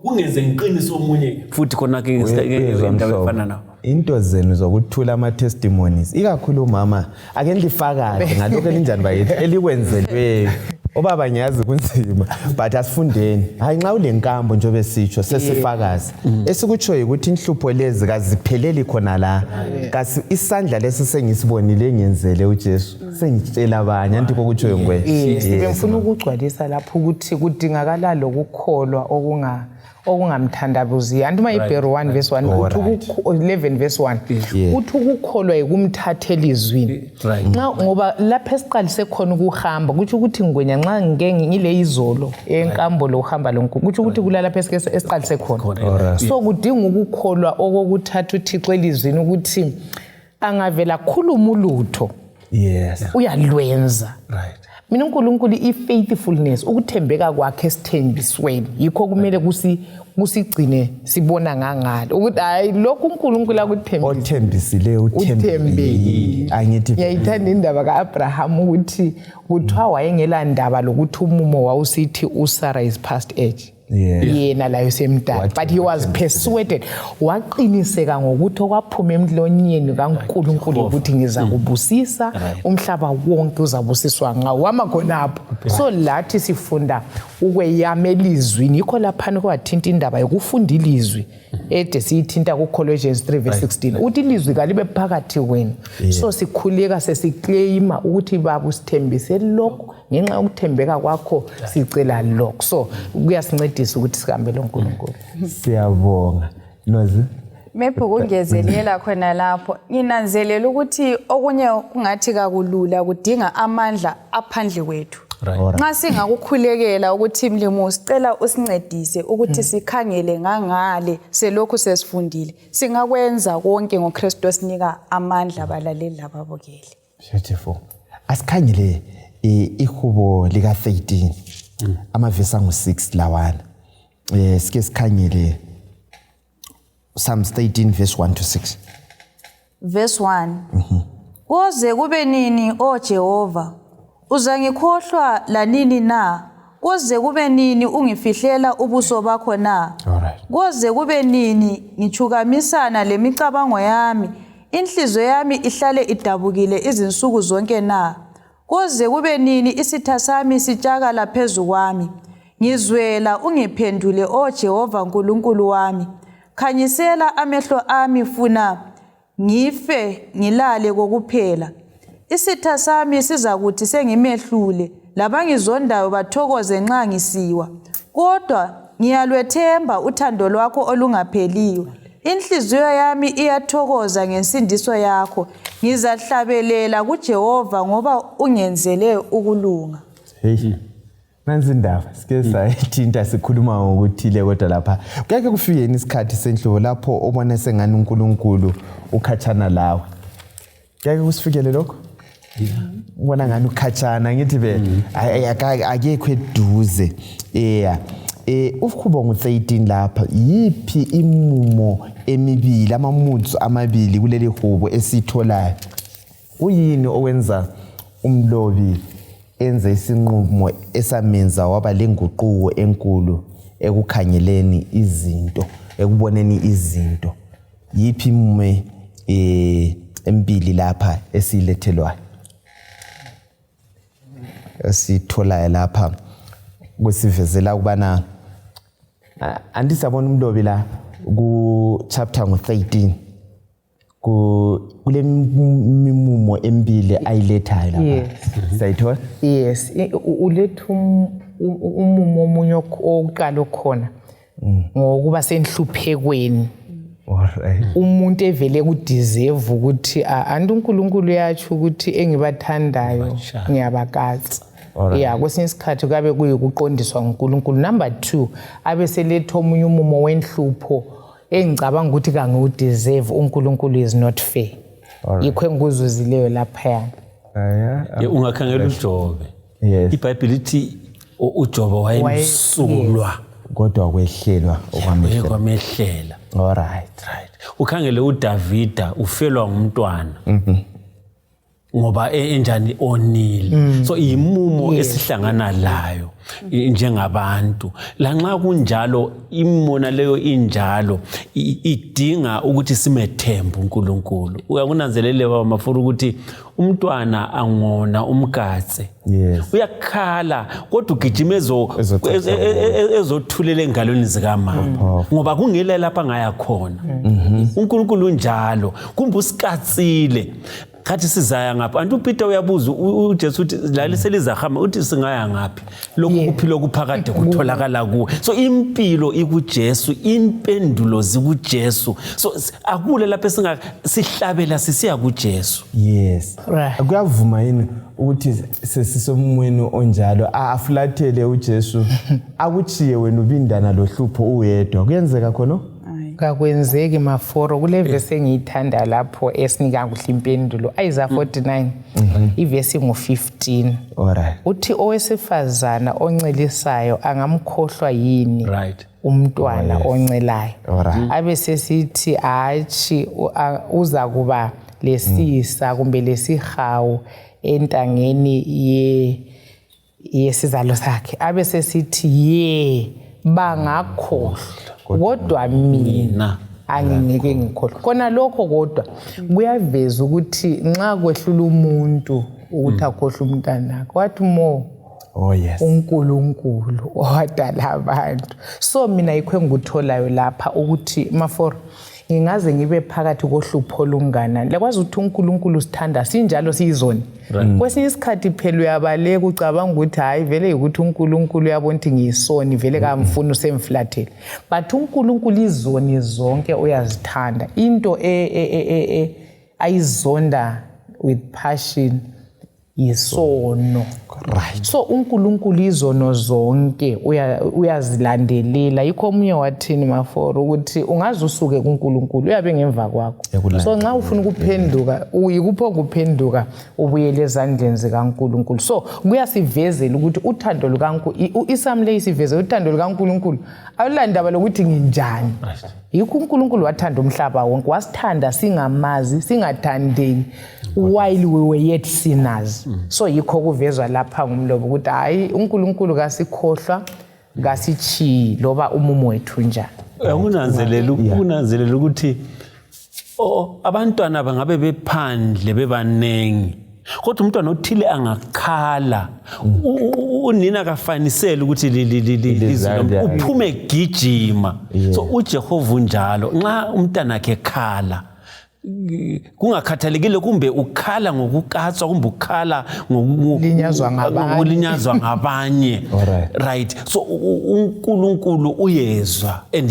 kungenze ngiqinise omunye futhi khona ke ngendawo efana nawo. Into zenu zokuthula ama testimonies ikakhulu mama ake ndifakaze ngalokho elinjani bayithi elikwenzelwe obaba ngiyazi kunzima but asifundeni hayi nxa ulenkambo njobe sitsho sesifakaza esikutsho ukuthi inhlupho lezi kazipheleli khona la kasi isandla lesi sengisibonile ngenzele uJesu sengitshela abanye anti kokutsho ngwe. Ngifuna ukugcwalisa lapho ukuthi kudingakala lokukholwa okungamthandabuzi anti mayibheri 1 verse 1 uthi 11 verse 1 uthi ukukholwa yikumthathela izwini nxa ngoba lapha esiqalise khona ukuhamba kuthi ukuthi ngwenya nxa ngile izolo enkambo lohamba lonke kuthi ukuthi kulalapha esiqalise khona so kudinga ukukholwa okokuthatha uThixo elizwini ukuthi angavela khuluma ulutho uyalwenza. Right. Mina uNkulunkulu ifaithfulness ukuthembeka kwakhe esithembisweni yikho kumele kusigcine sibona ngangalo ukuthi hayi lokhu uNkulunkulu akuthembisa othembisileyo uthembekile angithi ngiyayithanda indaba kaAbraham ukuthi kuthiwa wayengela ndaba lokuthi umumo wawusithi uSarah is past age. Yena layo semdala but he was persuaded waqiniseka ngokuthi okwaphuma emlonyeni kaNkulunkulu ukuthi ngiza kubusisa umhlaba wonke uzabusiswa ngawo wamakhonapho. So lathi sifunda ukweyama elizwini yikho lapha kwathinta indaba yokufunda ilizwi ede siyithinta ku Colossians 3 verse 16 uthi ilizwi kalibe phakathi kwenu. So sikhuleka sesiclaima ukuthi baba usithembise lokho ngenxa yokuthembeka kwakho sicela lokho. So kuyasincedisa ukuthi sihambe loNkulunkulu. Siyabonga Nozi. Maybe kungezelela khona lapho nginanzelela ukuthi okunye kungathi kakulula kudinga amandla aphandle kwethu. Nxa singakukhulekela ukuthi mlimo sicela usincedise ukuthi sikhangele ngangale selokhu sesifundile singakwenza konke ngoKristu osinika amandla abalaleli lababukeli. Beautiful. Asikhangele ihubo lika 13 amavesi angu6 lawana. Sike sikhangele Psalms 13 verse 1 to 6. Verse 1. Koze kube nini o Jehova uzangikhohlwa lanini na koze kube nini ungifihlela ubuso bakho na koze kube nini ngichukamisana lemicabango yami inhliziyo yami ihlale idabukile izinsuku zonke na koze kube nini isitha sami sitshakala phezu kwami ngizwela ungiphendule o Jehova Nkulunkulu wami khanyisela amehlo ami funa ngife ngilale kokuphela isitha sami sizakuthi sengimehlule labangizondayo bathokoze nxa ngisiwa kodwa ngiyalwethemba uthando lwakho olungapheliyo inhliziyo yami iyathokoza ngensindiso yakho ngizahlabelela kuJehova ngoba ungenzele ukulunga. Nansi indaba sike sayithinta sikhuluma ngokuthile kodwa lapha kuyake kufike isikhathi senhlobo lapho obona sengani uNkulunkulu ukhatshana lawe kuyake kusifikele lokho ubona ngani ukhatshana ngithi be akekho eduze ukhubo ngo13 lapha yipi imumo emibili amamudzu amabili kuleli hubo esitholayo uyini owenza umlobi enze isinqumo esamenza waba lenguquko enkulu ekukhangeleni izinto, ekuboneni izinto. Yiphi mume empili lapha esilethelwayo? Esithola lapha kwesivezela ukubana andisabona umlobi la ku chapter 13 kule mimumo empili ayilethayo lapha. Sayithola? Yes, uletha umumo omunye oqala khona ngokuba senhluphekweni. Alright. Umuntu evele kudeserve ukuthi uNkulunkulu yathi ukuthi engibathandayo ngiyabakatsa. Yeah, kwesinye isikhathi kabe kuyikuqondiswa uNkulunkulu. Number 2, abeseletha omunye umumo wenhlupho engicabanga ukuthi kangiwudeserve. uNkulunkulu is not fair. Yikho engikuzuzileyo lapha. Ungakhangela uJobe. Yes. iBhayibheli lithi uJobe wayemsulwa kodwa kwehlelwa okwamehlela. Alright. Ukhangele uDavida ufelwa ngumntwana ngoba enjani onile. So imumo esihlangana layo njengabantu. Lanxa kunjalo imona leyo injalo idinga ukuthi simethembe uNkulunkulu. Uyakunanzelele bamafuru ukuthi umntwana angona umgatse. Yes. Uyakhala kodwa ugijima ezothulela engalweni zikamama ngoba kungela lapha ngaya khona. uNkulunkulu unjalo kumbe usikatsile khathi sizaya ngapha. Antu uPeter uyabuza uJesu uthi la liselizahamba uthi singaya ngaphi lokhu kuphilo kuphakade kutholakala kuwe. So impilo ikuJesu, impendulo zikuJesu. So akule lapha sihlabela sisiya kuJesu. Yes. Kuyavuma yini ukuthi sesisomweni onjalo afulathele uJesu akuchiye wena ubindana lohlupho uwedwa? Kuyenzeka khona? Kakwenzeki maforo. Kule verse engiyithanda lapho esinika kuhle impendulo Isaiah 49 ivesi ngo15. Alright. Uthi owesifazana oncelisayo angamkhohlwa yini umntwana oncelayo? Abe sesithi achi uza kuba lesisa kumbe lesihawu entangeni yesizalo sakhe. Abe sesithi bangakhohlwa kodwa mina angingeke ngikhohlwe. Kona lokho kodwa kuyaveza ukuthi nxa kwehlula umuntu ukuthi akhohlwe umntana wathi yes. uNkulunkulu owadala abantu. So mina yikho engikutholayo lapha ukuthi maforo ngingaze ngibe phakathi kohlupho olungana. Lekwazi ukuthi uNkulunkulu sithanda sinjalo siyizoni. Kwesinye isikhathi phela uyabaleka ucabanga ukuthi hayi vele ukuthi uNkulunkulu uyabona ukuthi ngiyisoni vele kamfuna usemflathele. But uNkulunkulu izoni zonke uyazithanda. Into ayizonda with passion yisono. So uNkulunkulu izono zonke uyazilandelela. Yikho omunye wathini maforo ukuthi ungaze usuke kuNkulunkulu uyabe ngemva kwakho. So nxa ufuna ukuphenduka uyikupho kuphenduka ubuyele ezandleni zikaNkulunkulu. So kuyasivezela ukuthi uthando lukaNkulunkulu isamle isivezela uthando lukaNkulunkulu awulandaba lokuthi nginjani. Yikho uNkulunkulu wathanda umhlaba wonke wasithanda singamazi singathandeki while we were yet sinners. So yikho kuvezwa lapha ngumlobo ukuthi hayi uNkulunkulu kasikhohlwa kasichi loba umumo wethu njani. Unanzelela ukuthi abantwana bangabe bephandle bebanengi kodwa umntwana othile angakhala unina kafanisela ukuthi lizilo uphume gijima. So uJehova unjalo nxa umntana wakhe khala kungakhathalekile kumbe ukhala ngokukatswa kumbe ukhala ngokulinyazwa ngabanye. Right. So uNkulunkulu uyezwa and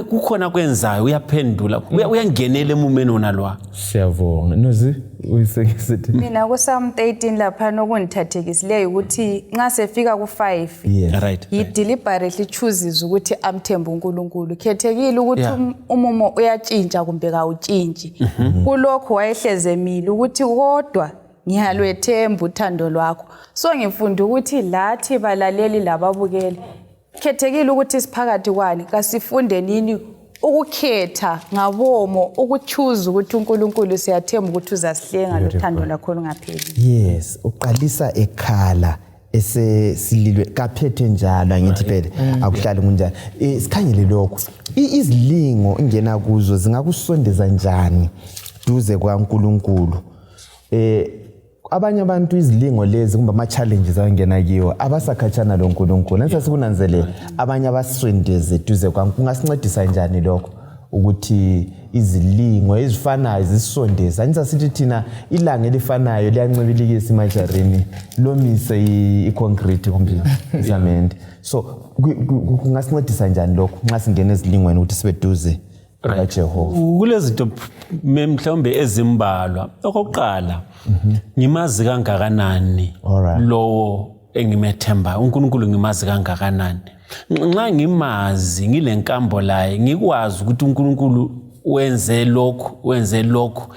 kukhona kwenzayo uyaphendula uyangenela emumeni onalwa. Siyabonga. Nozi uyisekisithi. Mina kuSam 13 lapha nokungithathekisileyo ukuthi nxa sefika ku5 he deliberately chooses ukuthi amthembe uNkulunkulu. Khethekile ukuthi umumo uyatshintsha kumbe kawutshintshi. Kulokho wayehleze emile ukuthi kodwa ngiyalwethemba uthando lwakho. So ngifunda ukuthi lathi balaleli lababukeli khethekile ukuthi siphakathi kwani kasifunde nini ukukhetha ngabomo ukuchoose ukuthi uNkulunkulu siyathemba ukuthi uzasihlenga lothando lakho lungapheli. Yes, uqalisa ekhala esesililwe kaphethe njalo angithi phela akuhlali kunjani. Sikhangele lokho. Izilingo ingena kuzo zingakusondeza njani duze kwaNkulunkulu? Abanye abantu izilingo lezi kumbe ama challenges angena kiwo abasakhatshana loNkulunkulu. Nase sikunanzele abanye abasondeze duze kwaNkulunkulu. Kungasincedisa njani lokho ukuthi izilingo ezifanayo zisondeza? Anisa sithi thina ilanga elifanayo liyancibilikisa imajarini lomise iconcrete kumbe cement. So kungasincedisa njani lokho nxa singena ezilingweni ukuthi sibe duze kaJehova? Kulezinto mhlawumbe ezimbalwa. Okokuqala ngimazi kangakanani lowo engimethemba uNkulunkulu, ngimazi kangakanani. Nxa ngimazi ngilenkambo laye ngikwazi ukuthi uNkulunkulu wenze lokho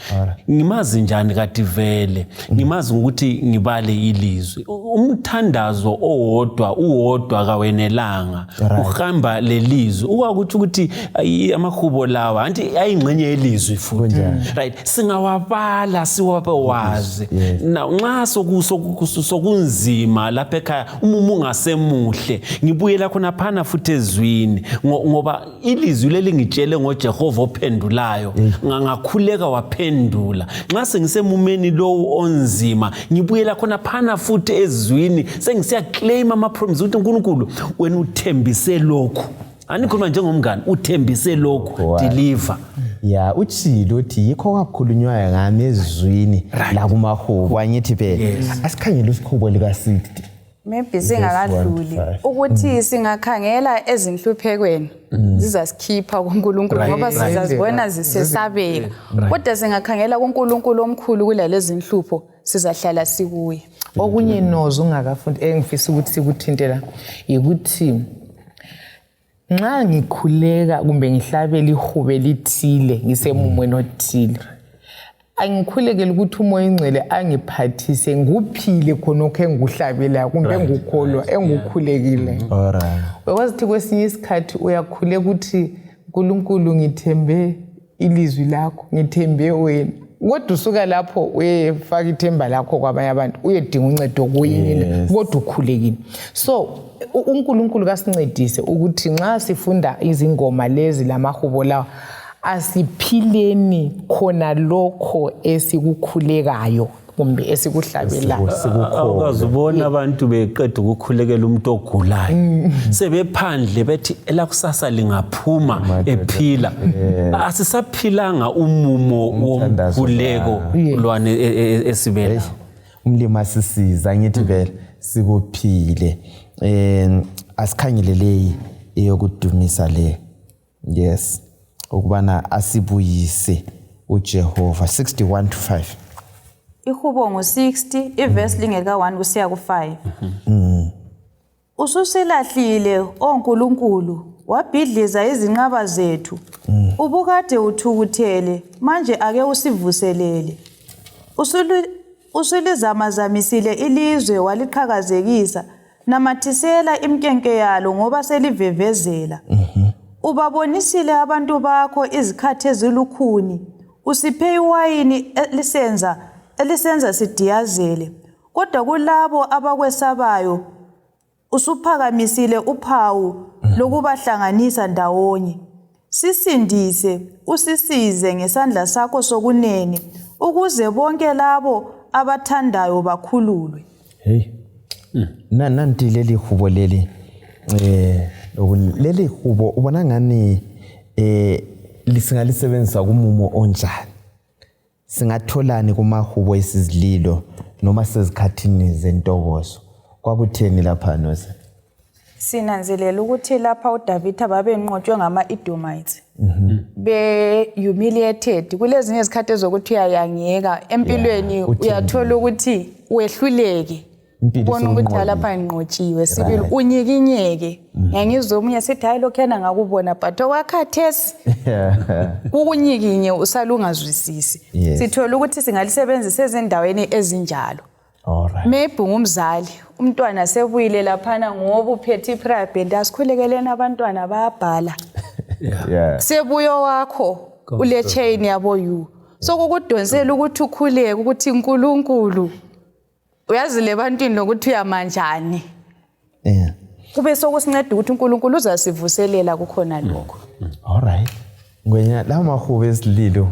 ngimazi njani kati vele ngimazi ukuthi ngibale ilizwi. Umthandazo uwodwa kawenelanga uhamba lelizwi ukwakuthi ukuthi amahubo lawa anti ayingxenye yelizwi futhi, right? Singawabala siwazi nxa sokunzima lapha ekhaya umumu ungasemuhle ngibuyela khona phana futhi ezwini ngoba ilizwi leli ngitshele ngoJehova ophendulayo ngakhuleka waphendula. Nxa sengisemumeni lowo onzima ngibuyela khona phana futhi ezwini sengisiya claim ama promises ukuthi uNkulunkulu wena uthembise lokho. Anikhuluma njengomngane uthembise lokho, deliver. Ya utshilo uthi yikho kakhulunywayo ngami ezwini la kumahubo angithi phela asikhangele usikhubo lika 60. Maybe singakadluli ukuthi singakhangela ezinhluphekweni zizasikhipha kuNkulunkulu ngoba sizazibona zisesabeka, kodwa singakhangela kuNkulunkulu omkhulu kulalezi inhlupho sizahlala sikuye. Okunye nozo ungakafundi engifisa ukuthi sikuthintela ukuthi nxa ngikhuleka kumbe ngihlabela ihube lithile ngisemumweni othile angikhulekela ukuthi umoya ingcwele angiphathise nguphile khonokho engikuhlabela kumbe ngikholwa engikukhulekile. Alright. Wazithi kwesinye isikhathi uyakhuleka ukuthi uNkulunkulu ngithembe ilizwi lakho, ngithembe wena. Kodwa usuka lapho uyefaka ithemba lakho kwabanye abantu uyedinga uncedo kuyini kodwa ukhulekile. So uNkulunkulu kasincedise ukuthi nxa sifunda izingoma lezi lamahubo lawa asiphileni khona lokho esikukhulekayo kumbe esikuhlabelayo. Awukazubona abantu beqeda ukukhulekela umuntu ogulayo sebephandle bethi elakusasa lingaphuma ephila. Asisaphilanga umumo womkhuleko lwane esibela. Umlima sisiza ngithi vele sikuphile. Asikhangele leyi eyokudumisa le. Yes. Ukubana asibuyise uJehova. 61-5. Ihubo ngo60 iverse lingeka 1 kusiya ku5. Ususelahlile oNkulunkulu wabhidliza izinqaba zethu. Ubukade uthukuthele manje ake usivuselele. Usulizamazamisile ilizwe waliqhakazekisa namathisela imkenke yalo ngoba selivevezela. Ubabonisile abantu bakho izikhathi ezilukhuni, usiphe iwayini elisenza sidiyazele. Kodwa kulabo abakwesabayo usuphakamisile uphawu lokubahlanganisa ndawonye. Sisindise usisize ngesandla sakho sokunene ukuze bonke labo abathandayo bakhululwe. Hey. Nanti leli hubo leli leli hubo ubona ngani lisingalisebenzisa kumumo onjani? Singatholani kumahubo esizililo noma sezikhathini zentokozo? Kwakutheni lapha nose? Sinanzelela ukuthi lapha uDavid babenqotshwe ngama-Edomites. Be humiliated. Kulezinye izikhathi ezokuthi uyayangeka empilweni uyathola ukuthi wehluleke. Ubona ukuthi lapha inqotshiwe sibili unyikinyeke. Ngizomunye sithi hayi lokho yena ngakubona but okwakhathesi ukunyikinye usalungazwisisi. Sithola ukuthi singalisebenzisa ezindaweni ezinjalo. Alright. Maybe ngumzali umntwana sebuyile laphana ngoba uphethe iprivate asikhulekeleni abantwana bayabhala. Yeah. sebuyo wakho ule chain yabo you so kokudonsela ukuthi ukhuleke ukuthi uNkulunkulu uyazi lebantwini nokuthi uyamanjani Yeah. kube sokusinceda ukuthi uNkulunkulu uzasivuselela kukhona lokho. All right. Ngwenya la mahubo esililo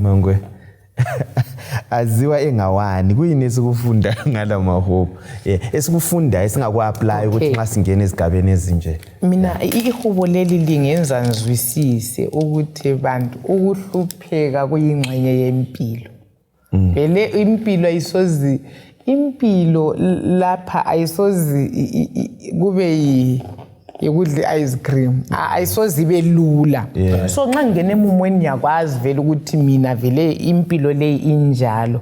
mangwe aziwa engawani kuyini esikufunda ngala mahubo esikufunda esingakwa-apply ukuthi nxa singena ezigabeni ezinje. Mina ihubo leli lingenza ngizwisise ukuthi bantu ukuhlupheka kuyingxenye yempilo. Vele impilo lapha ayisozi kube yikudla ice cream ayisozi ibe lula. So nxa ngene emumweni yakwazi vele ukuthi mina vele impilo le injalo,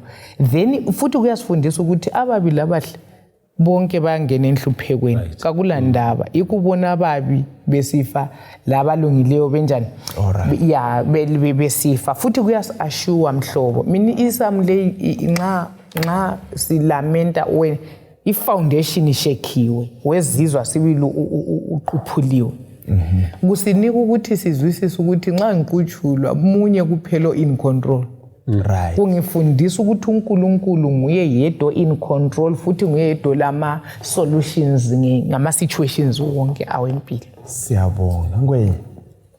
then futhi kuyasifundisa ukuthi ababili abahle bonke bayangena enhluphekweni kakulandaba ikubona ababi besifa labalungileyo benjani ya besifa futhi kuyasashua mhlobo mina isamu le nxa silamenta when ifoundation ishekhiwe wezizwa sibili uquphuliwe kusinika ukuthi sizwisise ukuthi nxa ngiqutshulwa munye kuphela in control. Right. Kungifundisa ukuthi uNkulunkulu nguye yedwa in control futhi nguye yedwa lama solutions ngama situations wonke awempilo. Siyabonga ngwenye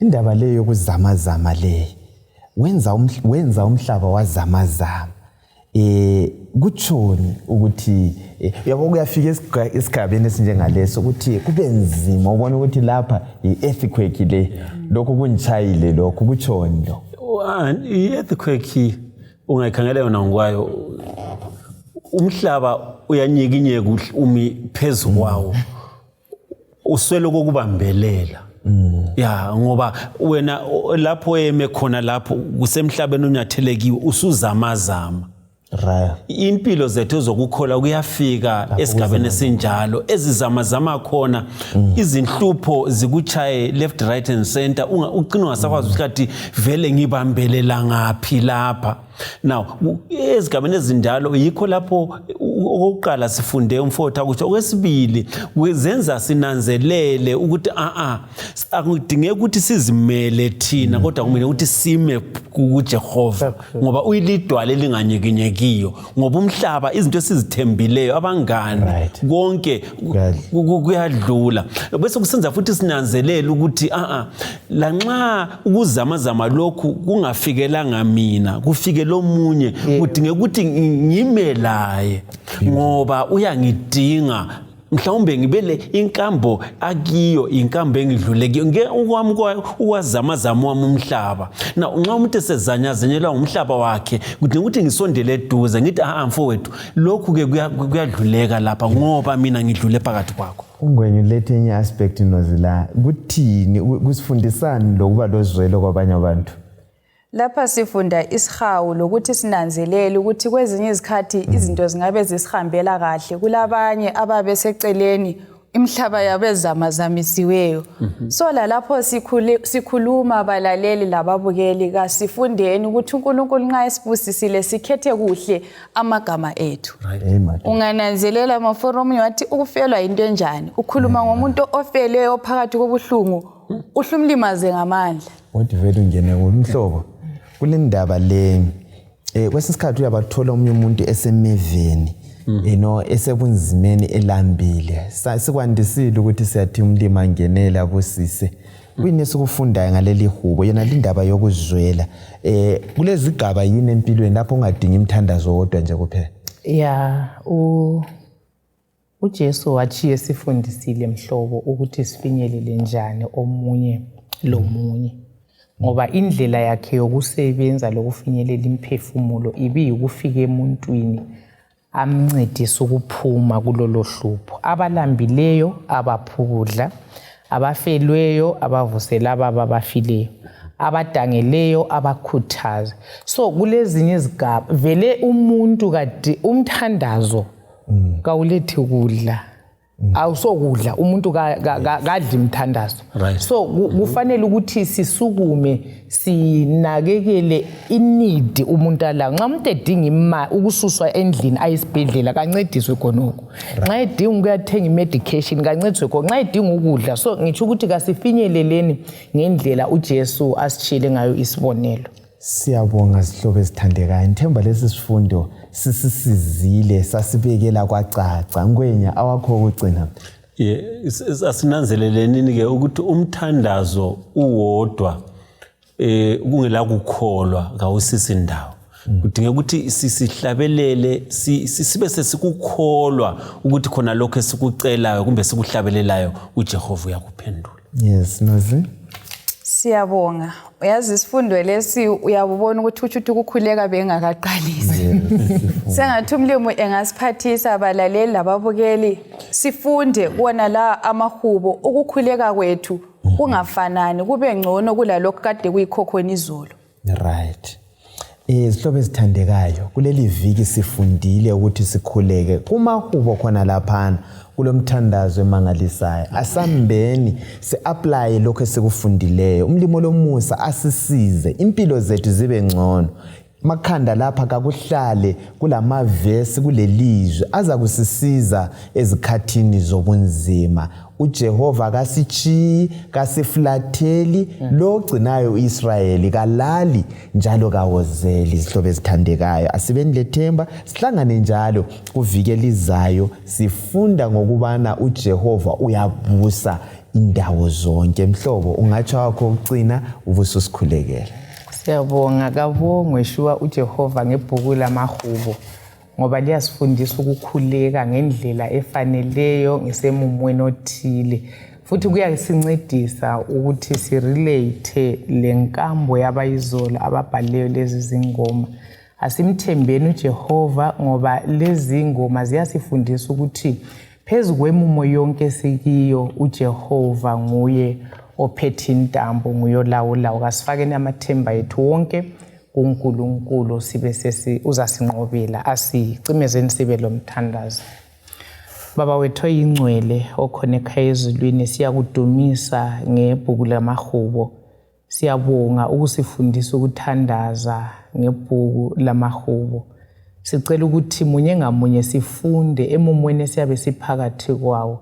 indaba leyo yokuzamazama le wenza umhlaba wazamazama kutshoni ukuthi yabo kuyafika esigabeni esinjengaleso ukuthi kube nzima ubona ukuthi lapha i-earthquake le lokho kunjayile lokho kutshoni lo. I-earthquake ungayikhangela yona ngokwayo umhlaba uyanyikinyeka umi phezu kwawo uswele kokubambelela ya ngoba wena lapho eme khona lapho kusemhlabeni unyathelekiwe usuzamazama. Right. Impilo zethu zokukhola kuyafika esigabeni esinjalo ezizamazama khona izinhlupho zikuchaye left right and center ugcina ungasakwazi ukuthi vele ngibambelela ngaphi lapha. Now ezigabeni ezinjalo yikho lapho okokuqala sifunde umfowethu ukuthi okwesibili kuzenza sinanzelele ukuthi akudingeki ukuthi sizimele thina kodwa kumele ukuthi sime kuJehova ngoba uyilidwala elinganyikinyekiyo ngoba umhlaba izinto esizithembileyo abangani konke kuyadlula bese kusenza futhi sinanzelele ukuthi lanxa ukuzamazama lokhu kungafikelanga mina kufike lomunye kudingeka ukuthi ngimelaye ngoba uyangidinga mhlawumbe ngibele inkambo akiyo inkambo engidlulekiyo ngeke ukwazamazama wami umhlaba na nxa umuntu esezanyazanyelwa umhlaba wakhe kudinga ukuthi ngisondele eduze ngithi mfowethu lokhu ke kuyadluleka lapha ngoba mina ngidlule phakathi kwakho. Ungwenye lethe enye aspect nozila kuthini kusifundisani lokuba lozwelo kwabanye abantu. Lapha sifunda isihawu lokuthi sinanzelele ukuthi kwezinye izikhathi izinto zingabe zisihambela kahle kulabanye ababeseceleni imhlaba yabezamazamisiweyo. So lapho sikhuluma balaleli lababukeli kasifundeni ukuthi uNkulunkulu nxa esibusisile sikhethe kuhle amagama ethu. Ungananzelela amaforum yathi ukufelwa into enjani ukhuluma ngomuntu ofeleyo phakathi kobuhlungu uhlumlimaze ngamandla. Wathi vele ungene umhlobo kule ndaba le kwesisikhathi uyabathola umunye umuntu esemeveni esebunzimeni elambile sikwandisile ukuthi siyathi umlimi angenela abusise kuyini esikufundayo ngaleli hubo yena lindaba yokuzwela kulezi gaba yini empilweni lapho ungadinga imthandazo wodwa nje kuphela. Yeah, uJesu wathi esifundisile mhlobo ukuthi sifinyelele njani omunye lomunye ngoba indlela yakhe yokusebenza lokufinyelela imphefumulo ibiyikufika emuntwini amncedise ukuphuma kulolo hlupho abalambileyo abaphukudla abafelweyo abavusela ababafileyo abadangeleyo abakhuthaza. So kulezinye izigaba vele umuntu kade umthandazo kawulethi kudla awusokudla umuntu kadli imthandazo. Right. So kufanele ukuthi sisukume sinakekele inidi umuntu ala nxa umuntu edinga ukususwa endlini ayisibhedlela kancediswe khonoko. Nxa edinga ukuyathenga imedication kancediswe khona. Nxa edinga ukudla, so ngitsho ukuthi kasifinyeleleni ngendlela uJesu asitshile ngayo isibonelo. Siyabonga sihlobo esithandekayo. Ngithemba lesi sifundo sisizile sasibekela kwacaca ngwenya awakho ukugcina. Asinanzeleleni ke ukuthi umthandazo uwodwa kungela kukholwa kawusisi indawo. Kudinga ukuthi sihlabelele sibe sesikukholwa ukuthi khona lokho esikucelayo kumbe sikuhlabelelayo uJehova uyakuphendula. Yes, Nozi. Siyabonga. Uyazi isifundo lesi uyabona ukuthi ukukhuleka bengakaqalisi. Sengathi umlimo engasiphathisa abalaleli lababukeli sifunde kuona la amahubo ukukhuleka kwethu kungafanani kube ngcono kulalokho kade kuyikhokhona izolo. Right. Sihlobo esithandekayo kuleli viki sifundile ukuthi sikhuleke kumahubo khona laphana kulomthandazo emangalisayo asambeni se-apply lokho esikufundileyo umlimo lomusa asisize impilo zethu zibe ngcono makhanda lapha kakuhlale kulamavesi kulelizwe aza kusisiza ezikhathini zobunzima uJehova kasichi kasiflatheli lo gcinayo uIsrayeli kalali njalo kawozeli isihlobo esithandekayo asibeni lethemba sihlangane njalo kuvikelizayo sifunda ngokubana uJehova uyabusa indawo zonke mhlobo ungatsho wakho ugcina ubususikhulekela. Siyabonga kabongwe shuwa uJehova ngebhuku lamahubo ngoba liyasifundisa ukukhuleka ngendlela efaneleyo ngesemumweni othile futhi kuyasincedisa ukuthi sirelate lenkambo yabayizolo ababhaleyo lezi zingoma asimthembeni uJehova ngoba lezi ngoma ziyasifundisa ukuthi phezu kwemumo yonke sikiyo uJehova nguye ophethe intambo nguyolawulayo kasifakeni amathemba ethu wonke kuNkulunkulu sibe uzasinqobela asicimezeni sibe lomthandazo. Baba wethu oyingcwele okhona ekhaya ezulwini siyakudumisa ngebhuku lamahubo siyabonga ukusifundisa ukuthandaza ngebhuku lamahubo sicela ukuthi munye ngamunye sifunde emumweni esiyabe siphakathi kwawo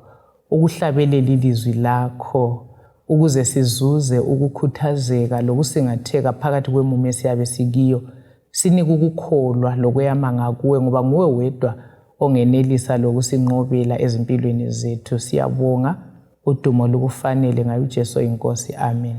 ukuhlabelela ilizwi lakho ukuze sizuze ukukhuthazeka lokusingatheka phakathi kwemume esiyabe sikiyo sinike ukukholwa lokweyamanga kuwe ngoba nguwe wedwa ongenelisa lokusinqobela ezimpilweni zethu siyabonga udumo lukufanele ngayo uJesu inkosi amen.